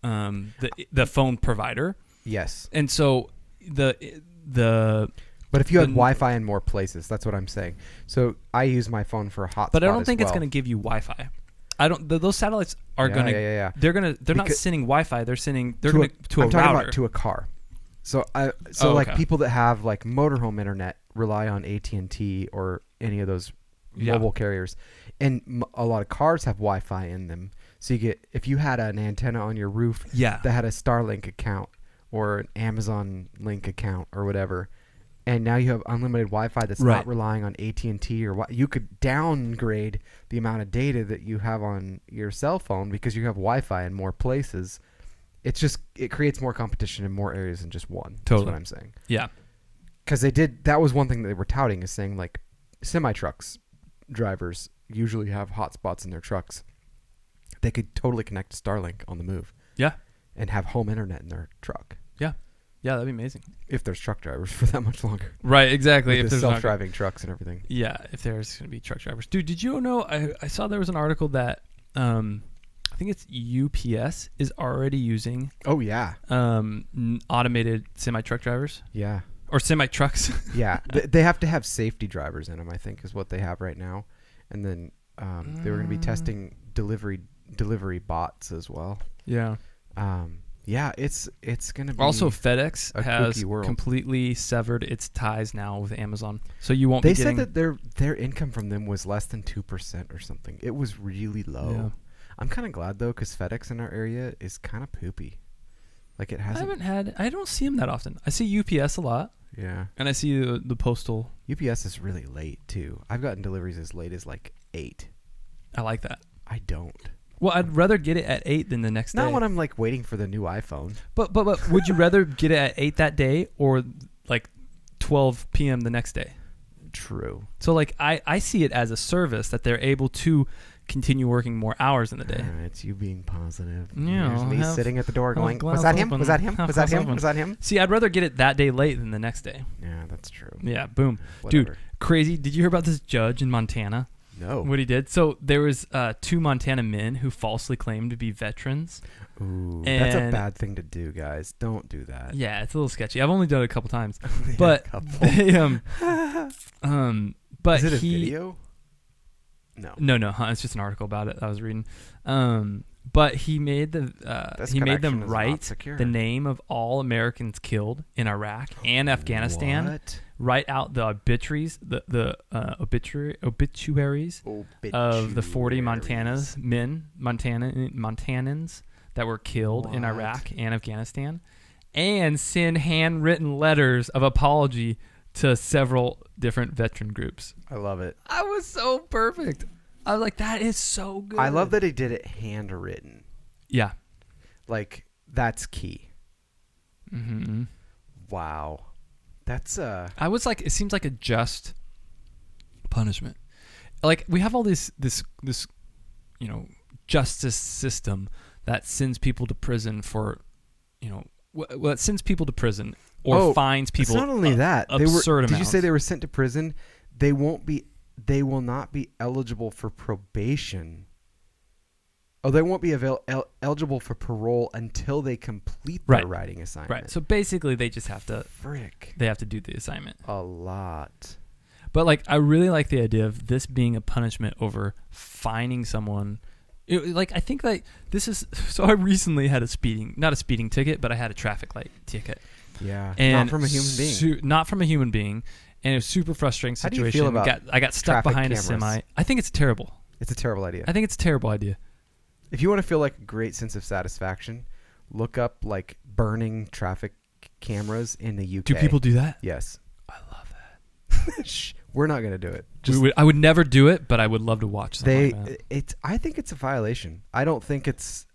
the phone provider. Yes. And so but if you had Wi-Fi in more places, that's what I'm saying. So I use my phone for a hotspot. But I don't think it's going to give you Wi-Fi. I don't. Those satellites are gonna. Yeah. They're not sending Wi-Fi. They're sending. They're to a router. I'm talking about to a car. So people that have like motorhome internet rely on AT&T or any of those mobile carriers, and a lot of cars have Wi-Fi in them. So you get, if you had an antenna on your roof that had a Starlink account or an Amazon Link account or whatever, and now you have unlimited Wi-Fi that's not relying on AT&T or what, you could downgrade the amount of data that you have on your cell phone because you have Wi-Fi in more places. It creates more competition in more areas than just one. Totally. That's what I'm saying. Yeah. Because that was one thing that they were touting, is saying like semi-trucks drivers usually have hotspots in their trucks. They could totally connect to Starlink on the move. Yeah. And have home internet in their truck. Yeah. Yeah, that'd be amazing. If there's truck drivers for that much longer. Right, exactly. If there's self-driving trucks and everything. Yeah, if there's going to be truck drivers. Dude, did you know, I saw there was an article that, I think it's UPS is already using. Oh, yeah. Automated semi-truck drivers. Yeah. Or semi-trucks. Yeah. They have to have safety drivers in them, I think, is what they have right now. And then they were going to be testing delivery bots as well. Yeah. Yeah, it's going to be also FedEx has completely severed its ties now with Amazon, so you won't. They said that their income from them was less than 2% or something. It was really low. Yeah. I'm kind of glad though, because FedEx in our area is kind of poopy. Like it hasn't. I don't see them that often. I see UPS a lot. Yeah, and I see the postal. UPS is really late too. I've gotten deliveries as late as like 8. I like that. I don't. Well, I'd rather get it at 8 than the next day. Not when I'm like waiting for the new iPhone. But would you rather get it at 8 that day or like 12 p.m. the next day? True. So like I see it as a service that they're able to continue working more hours in the day. It's you being positive. Yeah, Here's me sitting at the door going, was that him? Was that him? Was that him? Was that him? See, I'd rather get it that day late than the next day. Yeah, that's true. Yeah, boom. Whatever. Dude, crazy. Did you hear about this judge in Montana? No. What he did? So there was 2 Montana men who falsely claimed to be veterans. Ooh, that's a bad thing to do, guys. Don't do that. Yeah, it's a little sketchy. I've only done it a couple times. But they but is it a video? No. It's just an article about it I was reading. But he made them write the name of all Americans killed in Iraq and Afghanistan. What? Write out the obituaries, obituaries of the 40 Montanans that were killed in Iraq and Afghanistan, and send handwritten letters of apology to several different veteran groups. I love it. I was so perfect. I was like, that is so good. I love that he did it handwritten. Yeah. Like, that's key. Mm-hmm. Wow. That's I was like, it seems like a just punishment. Like, we have all this justice system that sends people to prison for, it sends people to prison or fines people. It's not only that. Absurd amounts. Did you say they were sent to prison? They will not be eligible for probation. Oh, they won't be eligible for parole until they complete their writing assignment. Right. So basically, they just have to. They have to do the assignment. A lot. But like, I really like the idea of this being a punishment over fining someone. I think like this is. So I recently had not a speeding ticket, but I had a traffic light ticket. Yeah. And not from a human being. Not from a human being. And it was a super frustrating situation. How do you feel about I got stuck behind cameras? A semi. I think it's terrible. It's a terrible idea. I think it's a terrible idea. If you want to feel like a great sense of satisfaction, look up like burning traffic cameras in the UK. Do people do that? Yes. I love that. We're not going to do it. I would never do it, but I would love to watch something like that. I think it's a violation. I don't think it's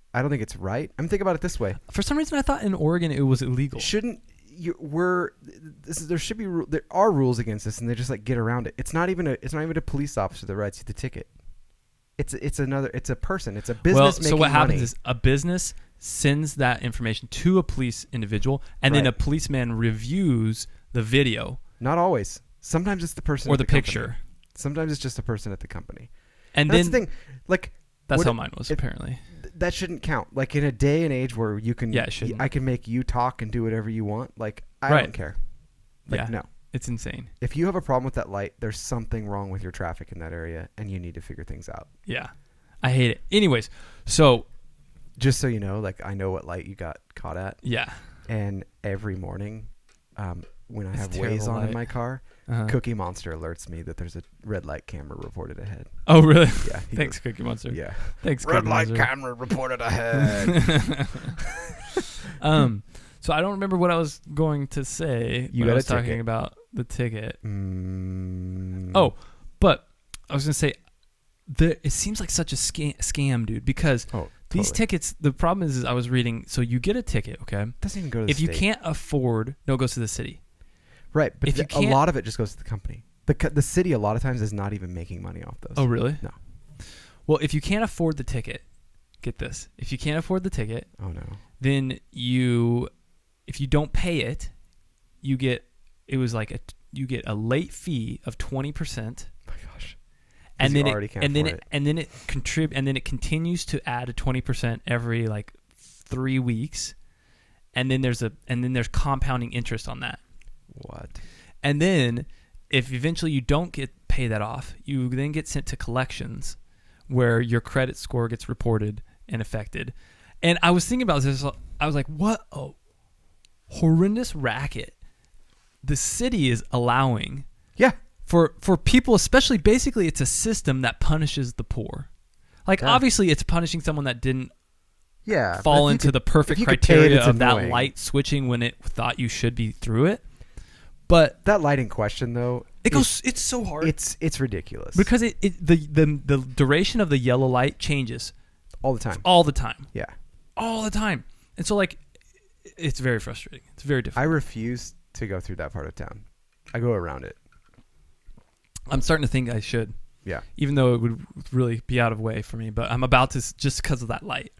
right. I'm thinking about it this way. For some reason, I thought in Oregon it was illegal. There are rules against this, and they just like get around it. It's not even a police officer that writes you the ticket. It's a person. It's a business making money. So what happens is a business sends that information to a police individual, and then a policeman reviews the video. Not always. Sometimes it's the person or at the picture. Company. Sometimes it's just a person at the company. And that's then the thing. Like that's how mine was apparently. That shouldn't count. Like in a day and age where you can, I can make you talk and do whatever you want. Like I don't care. Like no. It's insane. If you have a problem with that light, there's something wrong with your traffic in that area, and you need to figure things out. Yeah. I hate it. Anyways, so just so you know, like I know what light you got caught at. Yeah. And every morning, when I have Waze on in my car, Cookie Monster alerts me that there's a red light camera reported ahead. Oh, really? Yeah. Thanks, Cookie Monster. Yeah. Thanks, Red light camera reported ahead. So I don't remember what I was going to say. I was talking about the ticket. Oh, but I was going to say, it seems like such a scam, dude, because these tickets, the problem is I was reading, so you get a ticket, okay? It doesn't even go to the state. If you can't afford, no, it goes to the city. Right, but a lot of it just goes to the company. The city a lot of times is not even making money off those. Oh, really? No. Well, if you can't afford the ticket, get this. If you can't afford the ticket, then if you don't pay it, you get a late fee of 20%. My gosh. And then it continues to add a 20% every like 3 weeks. And then there's compounding interest on that. What? And then if eventually you don't pay that off, you then get sent to collections where your credit score gets reported and affected. And I was thinking about this. I was like, what a horrendous racket the city is allowing. Yeah. For people, especially, basically, it's a system that punishes the poor. Like, obviously, it's punishing someone that didn't fall into the perfect criteria of that light switching when it thought you should be through it. But that light in question, though, it's so hard. It's ridiculous because the duration of the yellow light changes all the time. All the time. Yeah, all the time. And so, like, it's very frustrating. It's very difficult. I refuse to go through that part of town. I go around it. I'm starting to think I should. Yeah. Even though it would really be out of way for me, but I'm about to just because of that light.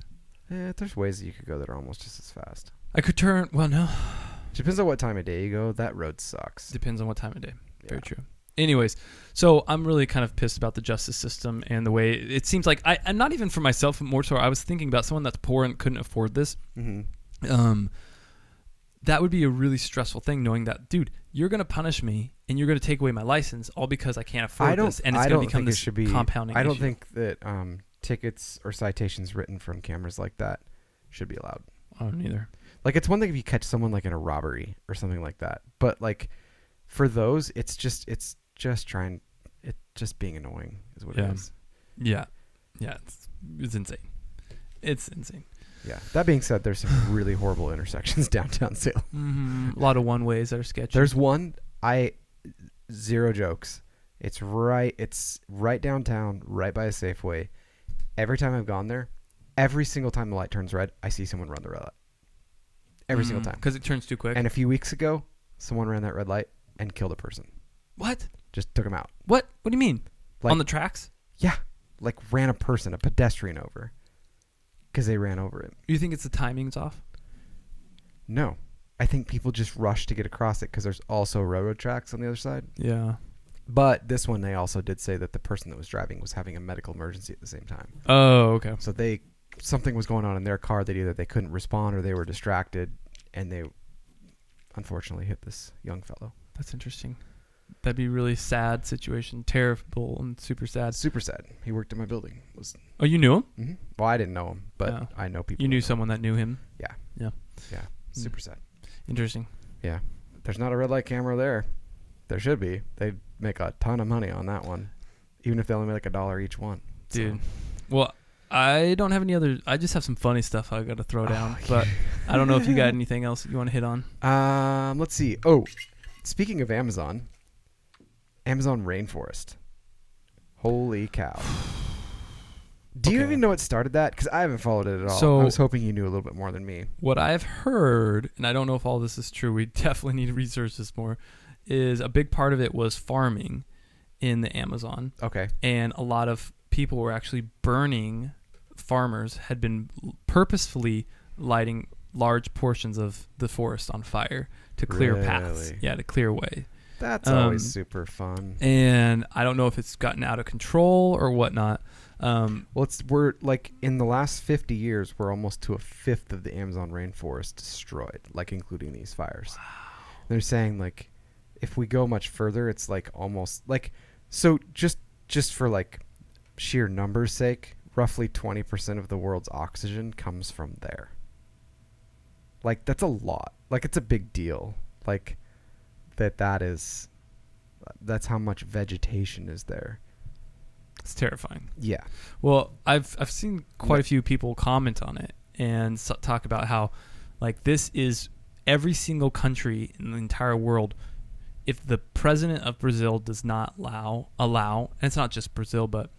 There's ways that you could go that are almost just as fast. I could turn. Well, no. Depends on what time of day you go. That road sucks. Depends on what time of day. Very true. Anyways, so I'm really kind of pissed about the justice system and the way it seems like I'm not even for myself, more so I was thinking about someone that's poor and couldn't afford this. Mm-hmm. That would be a really stressful thing, knowing that, dude, you're going to punish me and you're going to take away my license all because I can't afford this, and it's going to become this compounding I don't issue. think that tickets or citations written from cameras like that should be allowed. I don't either. Like, it's one thing if you catch someone like in a robbery or something like that, but like for those, it's just being annoying is what it is. Yeah, it's insane. It's insane. Yeah. That being said, there's some really horrible intersections downtown Salem. Mm-hmm. A lot of one ways that are sketchy. There's one, zero jokes. It's right downtown, right by a Safeway. Every time I've gone there, every single time the light turns red, I see someone run the red light. Every single time. Because it turns too quick. And a few weeks ago, someone ran that red light and killed a person. What? Just took him out. What? What do you mean? Like, on the tracks? Yeah. Like ran a pedestrian over. Because they ran over it. You think it's the timing's off? No. I think people just rush to get across it because there's also railroad tracks on the other side. Yeah. But this one, they also did say that the person that was driving was having a medical emergency at the same time. Oh, okay. So something was going on in their car that either they couldn't respond or they were distracted, and they unfortunately hit this young fellow. That's interesting. That'd be a really sad situation. Terrible and super sad. Super sad. He worked in my building. Oh, you knew him? Mm-hmm. Well, I didn't know him, but I know people. You knew someone that knew him? Yeah. Yeah. Yeah. Super sad. Interesting. Yeah. There's not a red light camera there. There should be. They'd make a ton of money on that one, even if they only make $1 each one. Dude. So. Well, I don't have any other. I just have some funny stuff I got to throw down, but I don't know if you got anything else you want to hit on. Let's see. Oh, speaking of Amazon rainforest. Holy cow. Do you even know what started that? Because I haven't followed it at all. So I was hoping you knew a little bit more than me. What I've heard, and I don't know if all this is true, we definitely need to research this more, is a big part of it was farming in the Amazon. Okay. And a lot of people were actually burning. Farmers had been purposefully lighting large portions of the forest on fire to clear paths. Yeah, to clear away. That's always super fun. And I don't know if it's gotten out of control or whatnot. Well, we're like in the last 50 years, we're almost to a fifth of the Amazon rainforest destroyed, like including these fires. Wow. They're saying like if we go much further, it's like almost like, so just for like sheer numbers sake, roughly 20% of the world's oxygen comes from there. Like that's a lot. Like it's a big deal. Like that's how much vegetation is there. It's terrifying. Yeah. Well, I've seen quite a few people comment on it and talk about how like this is every single country in the entire world. If the president of Brazil does not allow, and it's not just Brazil, but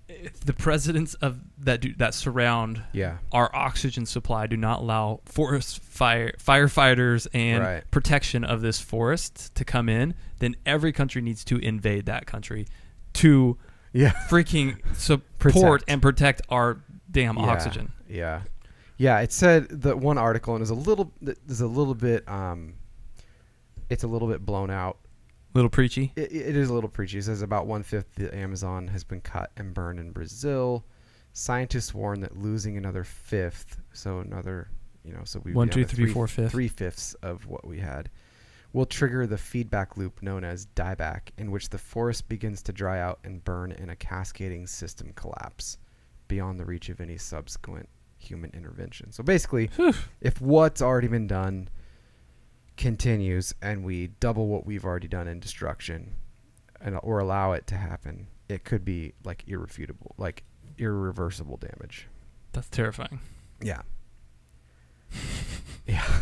if the presidents of that surround our oxygen supply do not allow forest firefighters and protection of this forest to come in, then every country needs to invade that country to freaking support and protect our damn oxygen. Yeah. Yeah, it said that one article, and it's a little bit blown out. A little preachy? It is a little preachy. It says about 1/5 of the Amazon has been cut and burned in Brazil. Scientists warn that losing another fifth, so another, so we 1, 2, 3, 4, 5, 3/5 of what we had, will trigger the feedback loop known as dieback, in which the forest begins to dry out and burn in a cascading system collapse beyond the reach of any subsequent human intervention. So basically, if what's already been done continues and we double what we've already done in destruction or allow it to happen, it could be like irreversible damage. That's terrifying. Yeah. Yeah.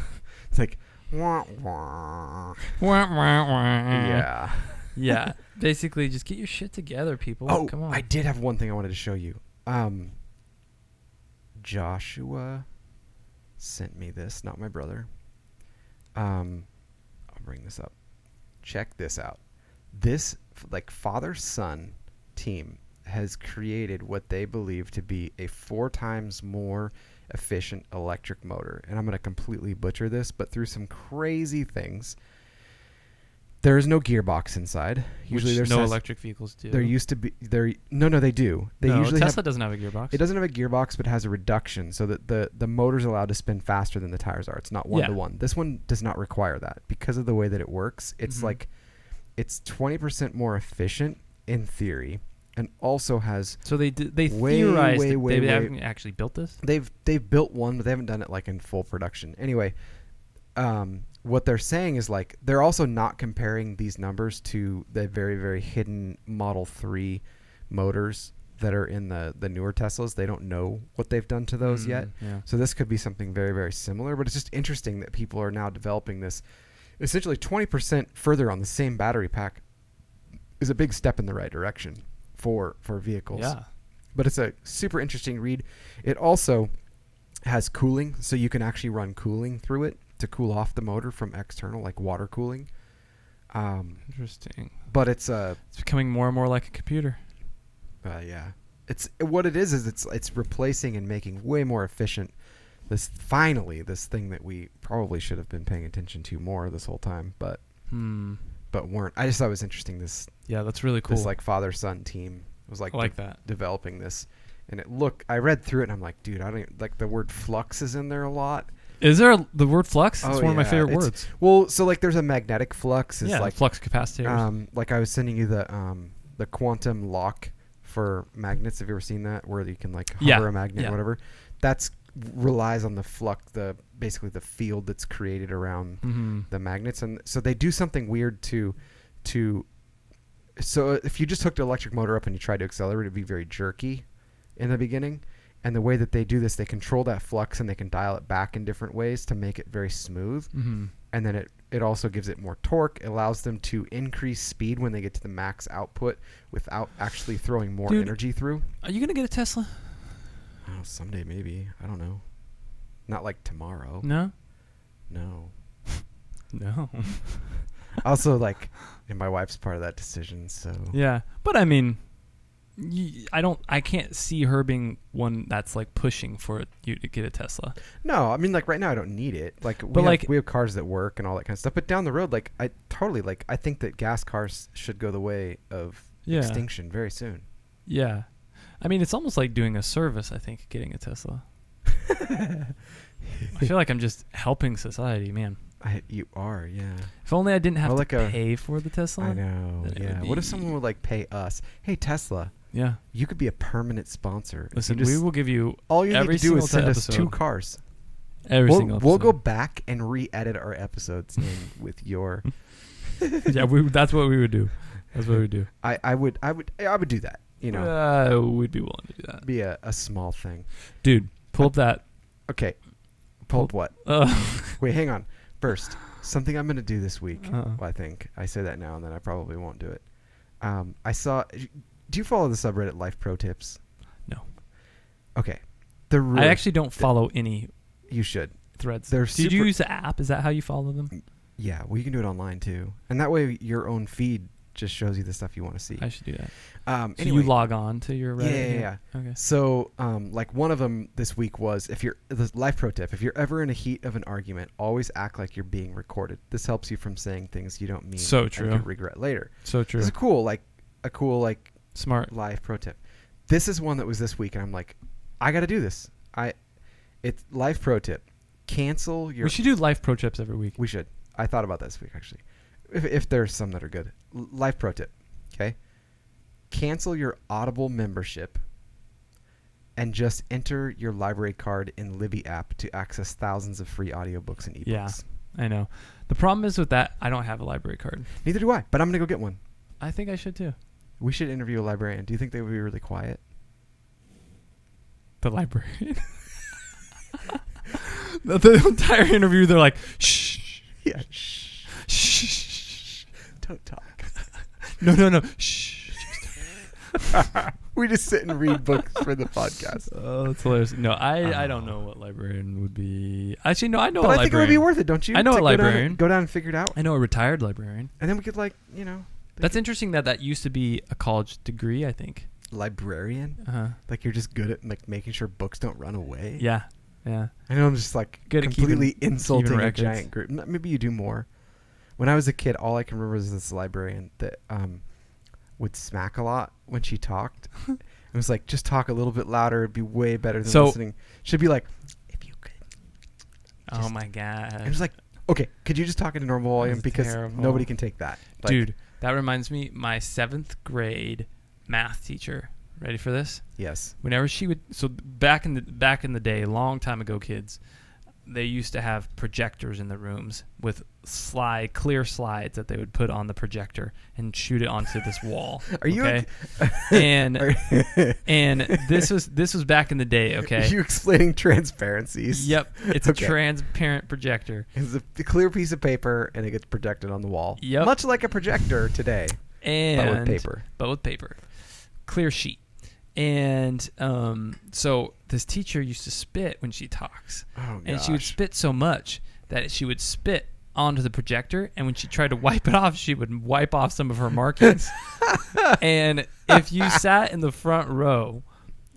It's like wah, wah. Wah, wah, wah. Yeah. Yeah. Basically, just get your shit together, people. Oh, come on. I did have one thing I wanted to show you. Joshua sent me this, not my brother. I'll bring this up. Check this out. this like father-son team has created what they believe to be a 4 times more efficient electric motor. And I'm going to completely butcher this, but through some crazy things. There is no gearbox inside. Usually there's no electric vehicles do. There used to be No, they do. They usually Tesla doesn't have a gearbox. It doesn't have a gearbox, but it has a reduction so that the motor's allowed to spin faster than the tires are. It's not 1-to-1. This one does not require that because of the way that it works. It's like it's 20% more efficient in theory, and also has so they theorized they haven't actually built this. They've built one, but they haven't done it like in full production. Anyway, what they're saying is like they're also not comparing these numbers to the very, very hidden Model 3 motors that are in the newer Teslas. They don't know what they've done to those yet. Yeah. So this could be something very, very similar, but it's just interesting that people are now developing this essentially 20% further on the same battery pack is a big step in the right direction for vehicles. Yeah. But it's a super interesting read. It also has cooling, so you can actually run cooling through it to cool off the motor from external, like water cooling. Interesting. But it's becoming more and more like a computer. Yeah. It's what it is it's replacing and making way more efficient this thing that we probably should have been paying attention to more this whole time, but weren't. I just thought it was interesting. Yeah, that's really cool. This like father-son team was like, that developing this, and I read through it and I'm like, dude, I don't like the word flux is in there a lot. Is there the word flux? It's one of my favorite words. Well, so like there's a magnetic flux. It's like flux capacitors. Like I was sending you the quantum lock for magnets. Have you ever seen that? Where you can like hover a magnet or whatever. That's relies on the flux, basically the field that's created around the magnets. And so they do something weird so if you just hooked an electric motor up and you tried to accelerate, it'd be very jerky in the beginning. And the way that they do this, they control that flux and they can dial it back in different ways to make it very smooth. And then it also gives it more torque. It allows them to increase speed when they get to the max output without actually throwing more energy through. Are you going to get a Tesla? Oh, someday maybe. I don't know. Not like tomorrow. No? No. No. Also, like, and my wife's part of that decision, so. Yeah. But I mean, I can't see her being one that's like pushing for you to get a Tesla. No, I mean, like right now I don't need it. Like, we have cars that work and all that kind of stuff. But down the road, like I think that gas cars should go the way of extinction very soon. Yeah, I mean, it's almost like doing a service. I think getting a Tesla. I feel like I'm just helping society, man. You are, yeah. If only I didn't have to pay for the Tesla. I know. Yeah. What if someone would like pay us? Hey, Tesla. Yeah. You could be a permanent sponsor. Listen, we will give you all you need to do is send us 2 cars. We'll go back and re-edit our episodes in with your. Yeah, that's what we would do. That's what we would do. I would do that. You know. We'd be willing to do that. Be a small thing, dude. Pull up that. Okay. Pull up what? Wait, hang on. First, something I'm going to do this week. Well, I think I say that now, and then I probably won't do it. I saw. Do you follow the subreddit Life Pro Tips? No. Okay. I actually don't follow any. You should. Threads. Did you use the app? Is that how you follow them? Yeah. Well, you can do it online too, and that way your own feed just shows you the stuff you want to see. I should do that. Anyway, so you log on to your Reddit? Yeah. Okay. So, like one of them this week was the Life Pro Tip, if you're ever in a heat of an argument, always act like you're being recorded. This helps you from saying things you don't mean. So true. And you regret later. So true. It's a cool smart Life Pro Tip. This is one that was this week, and I'm like, I got to do this. It's Life Pro Tip. Cancel your. We should do Life Pro Tips every week. We should. I thought about that this week actually. If there's some that are good. Life Pro Tip. Okay. Cancel your Audible membership and just enter your library card in Libby app to access thousands of free audiobooks and ebooks. Yeah, I know. The problem is with that, I don't have a library card. Neither do I, but I'm going to go get one. I think I should too. We should interview a librarian. Do you think they would be really quiet? The librarian? the entire interview, they're like, shh. Yeah, shh. Shh. Don't talk. No. Shh. We just sit and read books for the podcast. Oh, that's hilarious. No, I don't know what librarian would be. Actually, no, I know but a I librarian. think it would be worth it, don't you? I know a librarian. Go down and figure it out. I know a retired librarian. And then we could That's interesting that used to be a college degree, I think. Librarian? Like you're just good at like making sure books don't run away? Yeah. Yeah. I know I'm just like good completely insulting a records. giant group. Maybe you do more. When I was a kid, all I can remember was this librarian that would smack a lot when she talked. It was like, just talk a little bit louder. It'd be way better than listening. She'd be like, if you could. Oh my God. It was like, okay, could you just talk in a normal volume? Because nobody can take that. Like, dude, that reminds me, my 7th grade math teacher. Ready for this? Yes. Whenever she would, so back in the day, a long time ago, kids, they used to have projectors in the rooms with clear slides that they would put on the projector and shoot it onto this wall. Are you okay? And this was back in the day. Okay. Are you explaining transparencies? Yep. It's a transparent projector. It's a clear piece of paper and it gets projected on the wall. Yep. Much like a projector today. But with paper. Clear sheet. And so this teacher used to spit when she talks. Oh, and she would spit so much that she would spit onto the projector, and when she tried to wipe it off, she would wipe off some of her markings. And if you sat in the front row,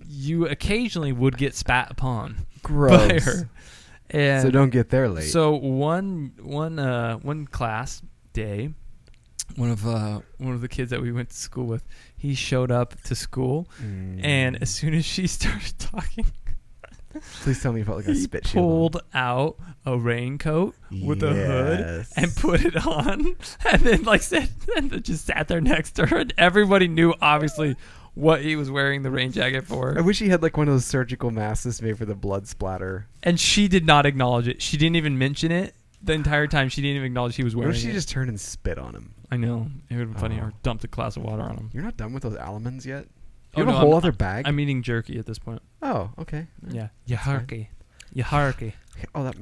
you occasionally would get spat upon. Gross. By her. And so don't get there late. So one class day, one of the kids that we went to school with, he showed up to school, and as soon as she started talking, please tell me you felt like a spit shield. He pulled out a raincoat with a hood and put it on, and then just sat there next to her, and everybody knew obviously what he was wearing the rain jacket for. I wish he had like one of those surgical masks made for the blood splatter. And she did not acknowledge it. She didn't even mention it. The entire time, she didn't even acknowledge he was wearing it. What if she just turned and spit on him? I know. It would have been funny. Or dumped a glass of water on him. You're not done with those almonds yet? You have a whole other bag? I'm eating jerky at this point. Oh, okay. Yeah. Yaharki. Yaharki. Oh, that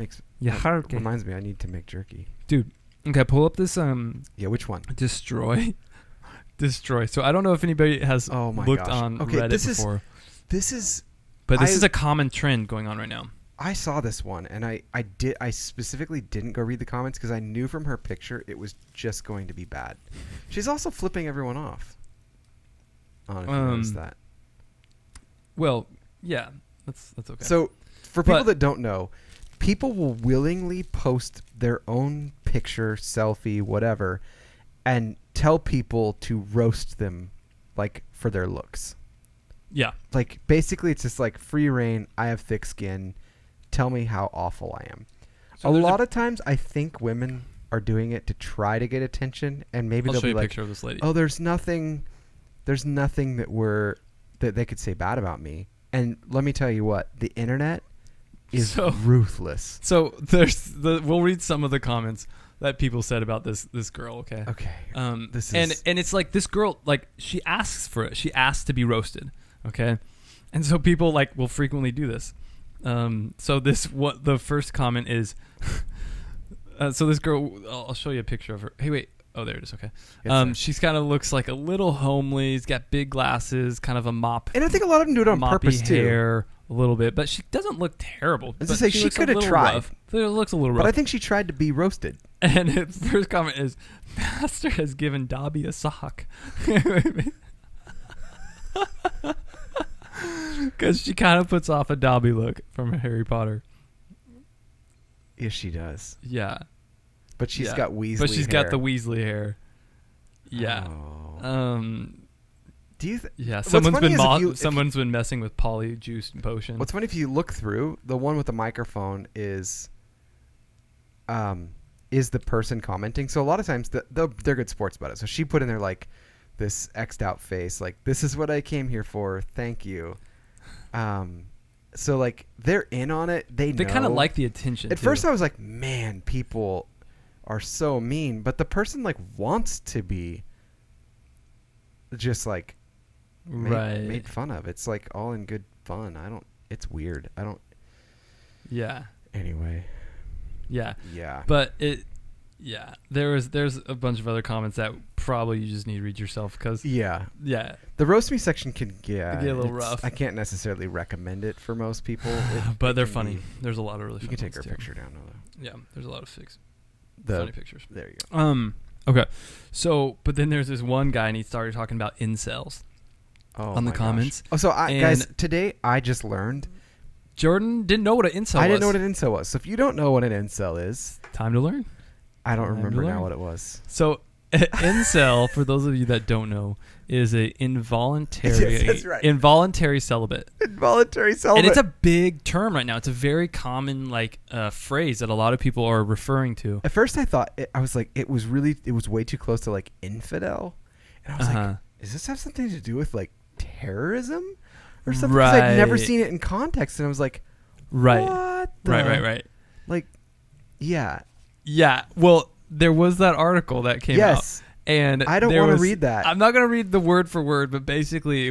reminds me, I need to make jerky. Dude. Okay, pull up this. Yeah, which one? Destroy. So I don't know if anybody has looked on Reddit before. This is a common trend going on right now. I saw this one, and I specifically didn't go read the comments because I knew from her picture it was just going to be bad. She's also flipping everyone off. I don't know if you noticed that. Well, yeah, that's okay. So, for people that don't know, people will willingly post their own picture, selfie, whatever, and tell people to roast them, like, for their looks. Yeah. Like, basically, it's just like, free reign, I have thick skin, tell me how awful I am. So a lot of times, I think women are doing it to try to get attention, and maybe they'll be like, picture of this lady. Oh, there's nothing that they could say bad about me. And let me tell you what, the internet is ruthless. So we'll read some of the comments that people said about this girl. Okay. Okay. And it's like this girl, like, she asks for it. She asks to be roasted. Okay. And so people will frequently do this. So the first comment is, so this girl, I'll show you a picture of her. Hey, wait. Oh, there it is. Okay. She's kind of looks like a little homely. She's got big glasses, kind of a mop. And I think a lot of them do it on purpose too. Hair, a little bit, but she doesn't look terrible. As I say, she could have tried. Rough. It looks a little rough. But I think she tried to be roasted. And its first comment is, Master has given Dobby a sock. Because she kind of puts off a Dobby look from Harry Potter. Yes, she does. Yeah. But she's got Weasley hair. But she's got the Weasley hair. Yeah. Oh. Do you? Yeah. Someone's been messing with polyjuice potion. What's funny, if you look through, the one with the microphone is the person commenting. So a lot of times they're good sports about it. So she put in there like this X'd out face, like, this is what I came here for. Thank you. So like they're in on it. They kind of like the attention. At first I was like, man, people are so mean, but the person like wants to be just like made fun of. It's like all in good fun. It's weird. Yeah. Anyway. Yeah. Yeah. But there's a bunch of other comments that probably you just need to read yourself because yeah. The roast me section can get a little rough. I can't necessarily recommend it for most people, but they're funny. There's a lot of really. You can take her picture down though. Yeah, there's a lot of funny pictures. There you go. Okay. So, but then there's this one guy, and he started talking about incels on the comments. Oh, so guys, today I just learned. Jordan didn't know what an incel was. I didn't know what an incel was. So if you don't know what an incel is, time to learn. I don't remember now what it was. So, incel, for those of you that don't know, is a involuntary involuntary celibate. Involuntary celibate. And it's a big term right now. It's a very common phrase that a lot of people are referring to. At first I thought it was way too close to like infidel. And I was like, does this have something to do with like terrorism or something? Because I'd never seen it in context, and I was like, what the? Right. Like, yeah. Yeah. Well, there was that article that came out. And I don't want to read that. I'm not going to read the word for word, but basically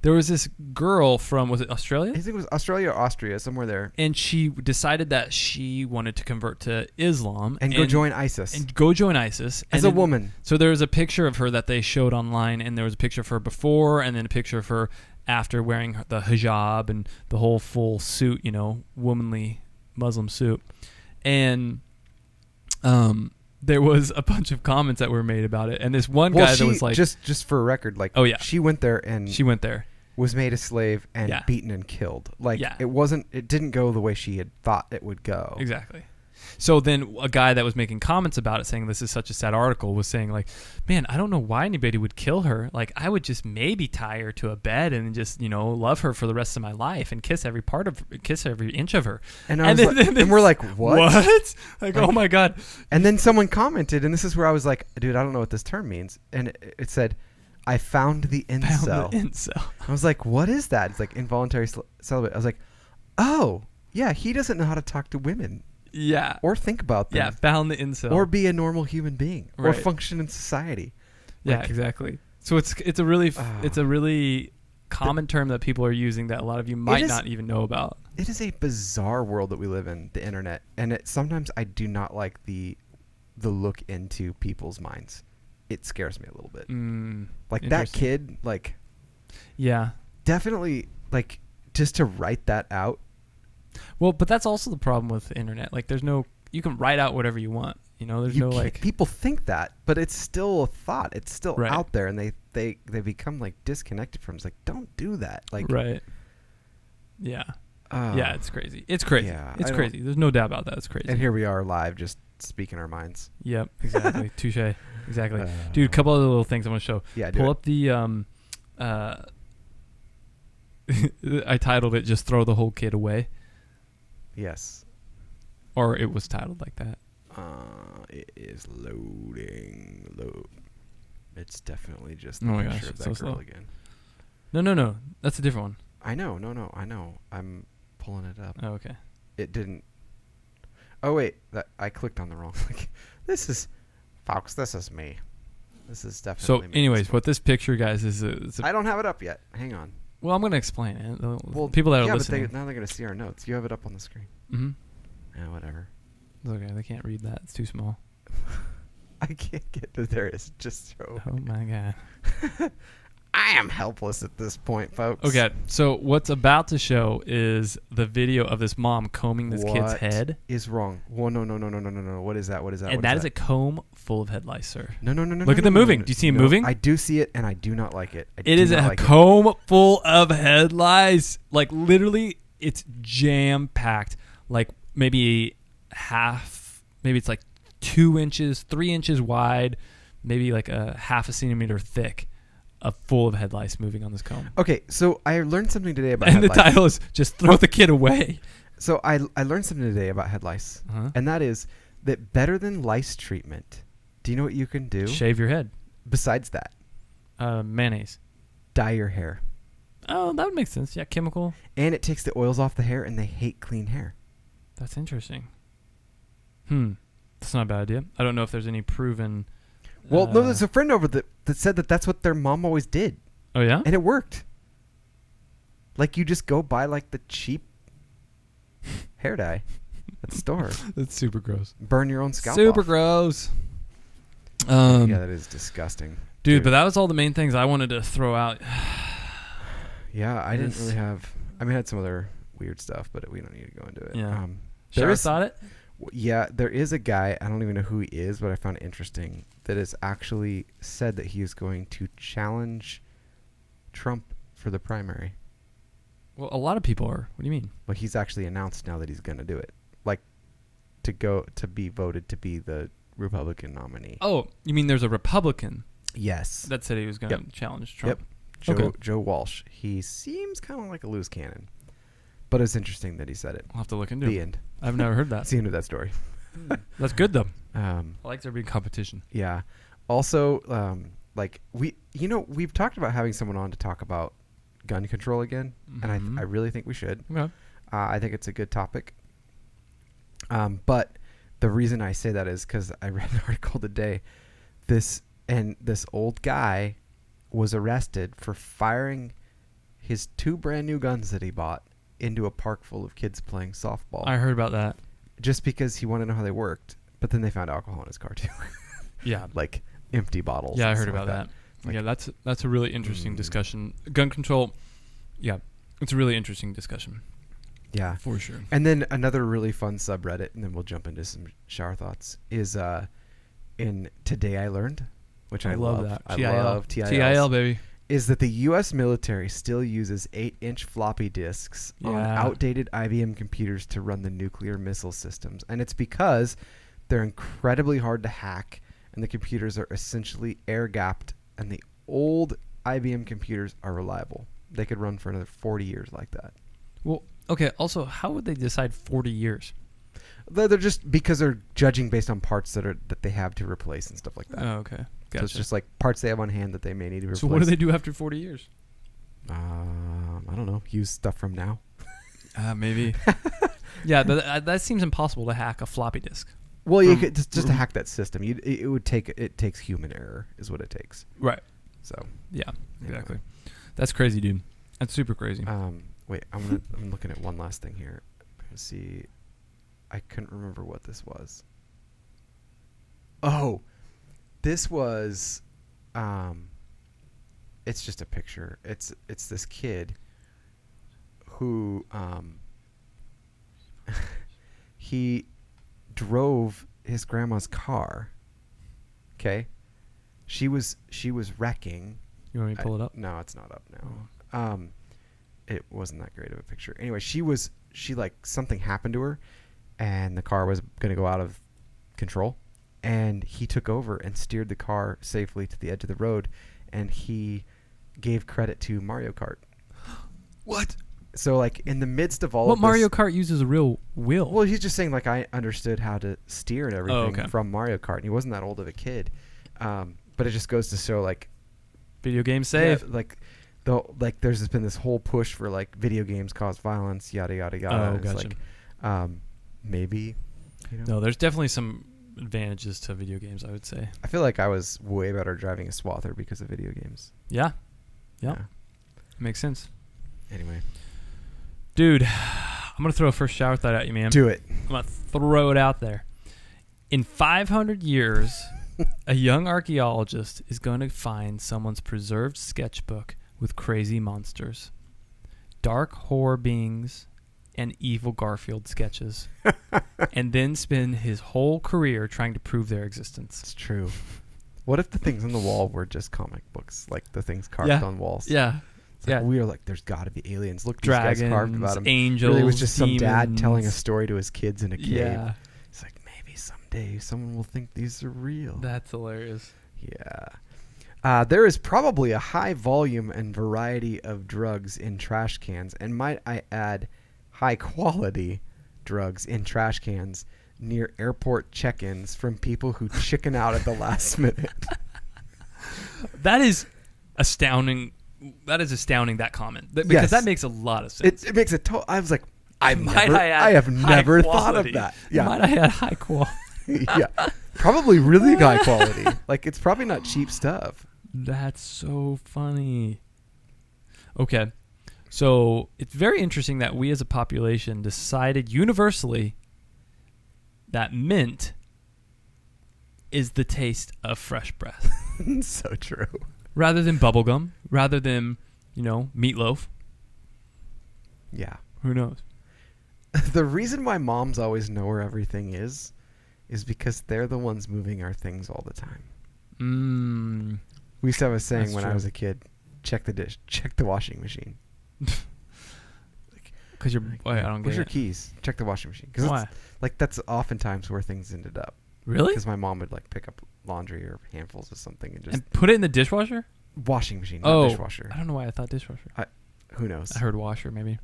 there was this girl from, was it Australia? I think it was Australia or Austria, somewhere there. And she decided that she wanted to convert to Islam. And go join ISIS. As a woman. So there was a picture of her that they showed online, and there was a picture of her before, and then a picture of her after wearing the hijab and the whole full suit, womanly Muslim suit. And there was a bunch of comments that were made about it, and this one guy that was like, just for a record, like, she went there and was made a slave and beaten and killed. Like, it didn't go the way she had thought it would go. Exactly. So then a guy that was making comments about it, saying this is such a sad article, was saying like, man, I don't know why anybody would kill her. Like, I would just maybe tie her to a bed and just, love her for the rest of my life and kiss every inch of her. And we're like, what? What? Like, oh my God. And then someone commented, and this is where I was like, dude, I don't know what this term means. And it said, I found the incel. I was like, what is that? It's like involuntary celibate. I was like, oh, yeah, he doesn't know how to talk to women. Yeah. Or think about them. Yeah, found the incel. Or be a normal human being. Or function in society. Yeah, exactly. So it's a really common term that people are using that a lot of you might not even know about. It is a bizarre world that we live in, the internet. And sometimes I do not like the look into people's minds. It scares me a little bit. Like that kid, like... Yeah. Definitely, like, just to write that out. Well, but that's also the problem with the internet. Like, you can write out whatever you want. There's no like. People think that, but it's still a thought. It's still out there, and they become like disconnected from. It's like, don't do that. Like, right. Yeah. Yeah, it's crazy. It's crazy. Yeah, it's crazy. There's no doubt about that. It's crazy. And here we are live, just speaking our minds. Yep. Exactly. Touche. Exactly. Dude, a couple other little things I want to show. Yeah. Pull up the I titled it "Just Throw the Whole Kid Away." Yes. Or it was titled like that. It is loading. It's definitely just the picture of that girl again. No. That's a different one. I know. No. I know. I'm pulling it up. Oh, okay. It didn't. Oh, wait. I clicked on the wrong link. This is me. This is definitely me. So, anyways, what this picture, guys, is... I don't have it up yet. Hang on. Well, I'm going to explain it. Well, people that are listening. But now they're going to see our notes. You have it up on the screen. Mm-hmm. Yeah, whatever. It's okay. They can't read that. It's too small. I can't get to there. It's just so... Oh, my God. I am helpless at this point, folks. Okay, so what's about to show is the video of this mom combing this kid's head. What is wrong? Whoa, no. What is that? And that is a comb full of head lice, sir. No. Look at the moving. Do you see it moving? I do see it, and I do not like it. It is a comb full of head lice. Like, literally, it's jam-packed. Like, maybe it's like 2 inches, 3 inches wide, maybe like a half a centimeter thick. Full of head lice moving on this comb. Okay, so I learned something today about head lice. And the title is Just Throw the Kid Away. So I learned something today about head lice. And that is that better than lice treatment, do you know what you can do? Shave your head. Besides that. Mayonnaise. Dye your hair. Oh, that would make sense. Yeah, chemical. And it takes the oils off the hair, and they hate clean hair. That's interesting. That's not a bad idea. I don't know if there's any proven... Well, no, there's a friend over that said that's what their mom always did. Oh, yeah? And it worked. Like, you just go buy, like, the cheap hair dye at the store. That's super gross. Burn your own scalp Super off. Gross. Yeah, that is disgusting. Dude, but that was all the main things I wanted to throw out. Yeah, I didn't really have... I mean, I had some other weird stuff, but we don't need to go into it. Yeah. Should I start it? Yeah, there is a guy, I don't even know who he is, but I found it interesting, that has actually said that he is going to challenge Trump for the primary. Well, a lot of people are. What do you mean? But he's actually announced now that he's going to do it. Like, to be voted to be the Republican nominee. Oh, you mean there's a Republican? Yes. That said he was going to challenge Trump. Yep. Joe Walsh. He seems kind of like a loose cannon. But it's interesting that he said it. I'll have to look into it. The end. I've never heard that. That's the end of that story. That's good, though. I like there being competition. Yeah. Also, we've talked about having someone on to talk about gun control again, and I really think we should. Okay. I think it's a good topic. But the reason I say that is because I read an article today. This old guy was arrested for firing his 2 brand new guns that he bought into a park full of kids playing softball. I heard about that. Just because he wanted to know how they worked. But then they found alcohol in his car too. Yeah. Like empty bottles. Yeah, I heard about that. Like, yeah, that's a really interesting discussion. Gun control, yeah, it's a really interesting discussion. Yeah. For sure. And then another really fun subreddit, and then we'll jump into some shower thoughts, is in Today I Learned, which I love. That. I love TIL. TIL, baby. Is that the U.S. military still uses 8-inch floppy disks on outdated IBM computers to run the nuclear missile systems. And it's because they're incredibly hard to hack, and the computers are essentially air-gapped, and the old IBM computers are reliable. They could run for another 40 years like that. Well, okay, also, how would they decide 40 years? They're just because they're judging based on parts that they have to replace and stuff like that. Oh, okay. Gotcha. So it's just like parts they have on hand that they may need to replace. So what do they do after 40 years? I don't know. Use stuff from now. Maybe. Yeah, that seems impossible to hack a floppy disk. Well, you could just to hack that system. It takes human error is what it takes. Right. So yeah, exactly. That's crazy, dude. That's super crazy. Wait, I'm looking at one last thing here. Let's see. I couldn't remember what this was. Oh, this was. It's just a picture. It's this kid who he drove his grandma's car. Okay, she was wrecking. You want me to pull it up? No, it's not up now. It wasn't that great of a picture. Anyway, she like something happened to her, and the car was going to go out of control, and he took over and steered the car safely to the edge of the road, and he gave credit to Mario Kart. What? So like in the midst of all of this, Mario Kart uses a real wheel. Well, he's just saying like I understood how to steer and everything from Mario Kart, and he wasn't that old of a kid. But it just goes to show like video game save. Yeah, there's just been this whole push for like video games cause violence, yada yada yada. Oh, gotcha. It's like, maybe. No, there's definitely some advantages to video games, I would say. I feel like I was way better driving a swather because of video games. Yeah. Makes sense. Anyway. Dude, I'm going to throw a first shower thought at you, man. Do it. I'm going to throw it out there. In 500 years, a young archaeologist is going to find someone's preserved sketchbook with crazy monsters, dark horror beings, and evil Garfield sketches, and then spend his whole career trying to prove their existence. It's true. What if the things on the wall were just comic books, like the things carved on walls? Yeah. It's like we are like, there's got to be aliens. Look, dragons, these guys carved about them. Angels, really, it was just demons. some dad telling a story to his kids in a cave. Yeah. It's like, maybe someday someone will think these are real. That's hilarious. Yeah. There is probably a high volume and variety of drugs in trash cans, and might I add, high quality drugs in trash cans near airport check-ins from people who chicken out at the last minute. That is astounding. That comment, because that makes a lot of sense. It makes I was like, I have never thought of that. Yeah, might I add high quality? Yeah, probably really high quality. Like it's probably not cheap stuff. That's so funny. Okay, so it's very interesting that we as a population decided universally that mint is the taste of fresh breath. So true. Rather than bubblegum, rather than, meatloaf. Yeah. Who knows? The reason why moms always know where everything is because they're the ones moving our things all the time. We used to have a saying when I was a kid, check the dish, check the washing machine. Because you're, I don't get Where's your it. keys? Check the washing machine. Why? Like, that's oftentimes where things ended up. Really? Because my mom would, like, pick up laundry or handfuls of something and just... And put it in the dishwasher? Washing machine, not dishwasher. I don't know why I thought dishwasher. Who knows? I heard washer, maybe.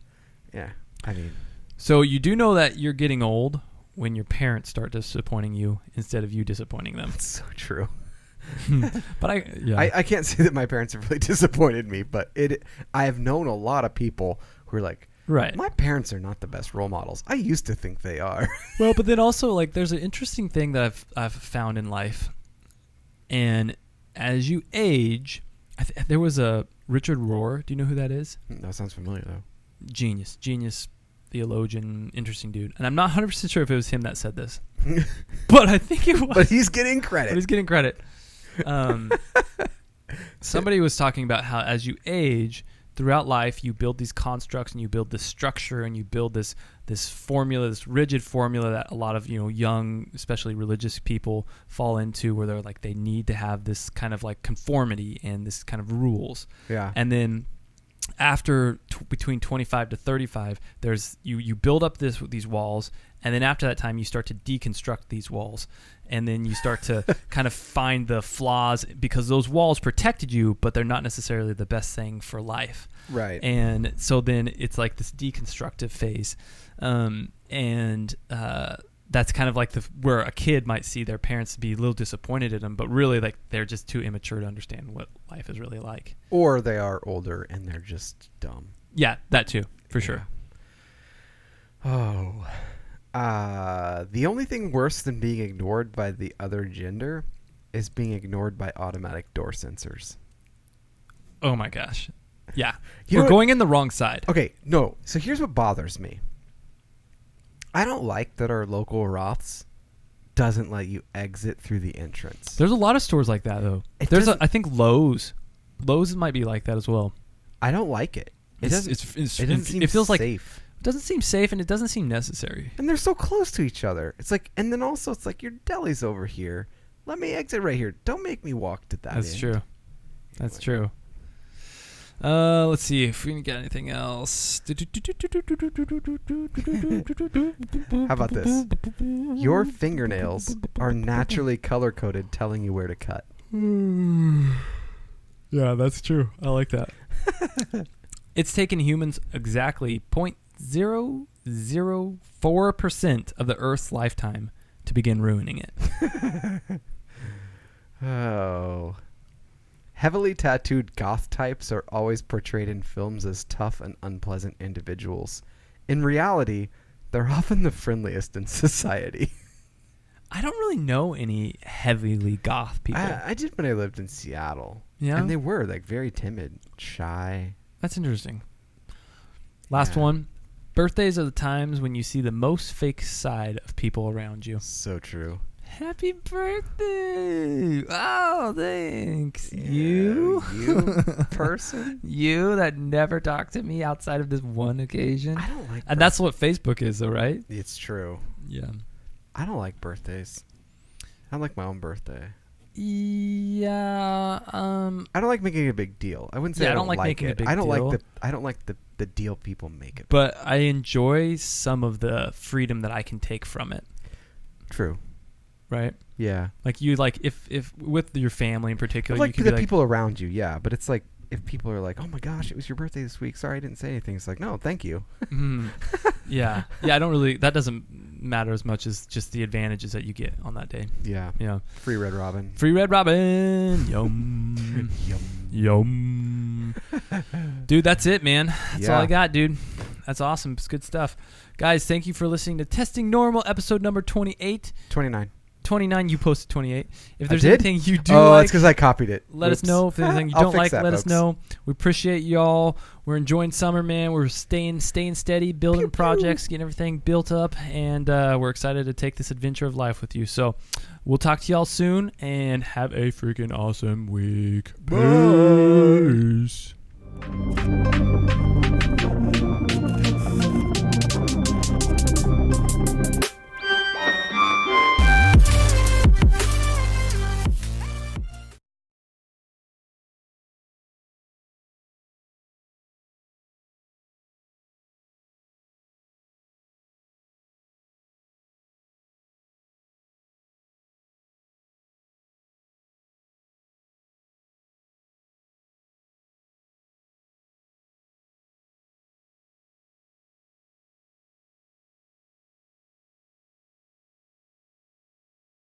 Yeah, I mean... So you do know that you're getting old when your parents start disappointing you instead of you disappointing them. That's so true. But I can't say that my parents have really disappointed me, but I have known a lot of people who are like, right, my parents are not the best role models. I used to think they are. Well, but then also, like, there's an interesting thing that I've found in life, and as you age, there was a Richard Rohr. Do you know who that is? That sounds familiar though. Genius theologian, interesting dude. And I'm not 100% sure if it was him that said this, but I think it was. But he's getting credit. Somebody was talking about how as you age throughout life, you build these constructs and you build this structure and you build this formula, this rigid formula that a lot of, young, especially religious people fall into, where they're like, they need to have this kind of like conformity and this kind of rules. Yeah. And then after between 25 to 35, there's you build up these walls, and then after that time you start to deconstruct these walls, and then you start to kind of find the flaws, because those walls protected you, but they're not necessarily the best thing for life. Right. And so then it's like this deconstructive phase, that's kind of like where a kid might see their parents be a little disappointed in them, but really, like, they're just too immature to understand what life is really like. Or they are older and they're just dumb. Yeah, that too, for sure. Oh. The only thing worse than being ignored by the other gender is being ignored by automatic door sensors. Oh my gosh. Yeah. We're going in the wrong side. Okay, no. So here's what bothers me. I don't like that our local Roths doesn't let you exit through the entrance. There's a lot of stores like that, though. I think Lowe's. Lowe's might be like that as well. I don't like it. It doesn't seem feels safe. It doesn't seem safe, and it doesn't seem necessary. And they're so close to each other. It's like, and then also it's like, your deli's over here. Let me exit right here. Don't make me walk to that That's end. True. That's true. Let's see if we can get anything else. How about this? Your fingernails are naturally color-coded, telling you where to cut. Yeah, that's true. I like that. It's taken humans exactly 0.004% of the Earth's lifetime to begin ruining it. Oh. Heavily tattooed goth types are always portrayed in films as tough and unpleasant individuals. In reality, they're often the friendliest in society. I don't really know any heavily goth people. I did when I lived in Seattle. Yeah? And they were like very timid, shy. That's interesting. Last one. Birthdays are the times when you see the most fake side of people around you. So true. Happy birthday! Oh, thanks. Yeah, you person? You that never talked to me outside of this one occasion. I don't like And that's what Facebook is, though, right? It's true. Yeah. I don't like birthdays. I don't like my own birthday. Yeah. I don't like making a big deal. I wouldn't say I don't like making it. I don't like the deal people make it. But I enjoy some of the freedom that I can take from it. True. Right? Yeah. Like you, like if with your family in particular, like you can the be like, people around you, yeah. But it's like if people are like, "Oh my gosh, it was your birthday this week. Sorry, I didn't say anything." It's like, no, thank you. Yeah. I don't really. That doesn't matter as much as just the advantages that you get on that day. Yeah. Yeah. Free Red Robin. Free Red Robin. Yum. Yum. Dude, that's it, man. That's all I got, dude. That's awesome. It's good stuff. Guys, thank you for listening to Testing Normal, episode number 28. 29, you posted 28. If there's anything you do like, it's because I copied it. Let us know. If there's anything you don't like, let us know. We appreciate y'all. We're enjoying summer, man. We're staying steady, building projects, getting everything built up, and we're excited to take this adventure of life with you. So we'll talk to y'all soon, and have a freaking awesome week. Peace.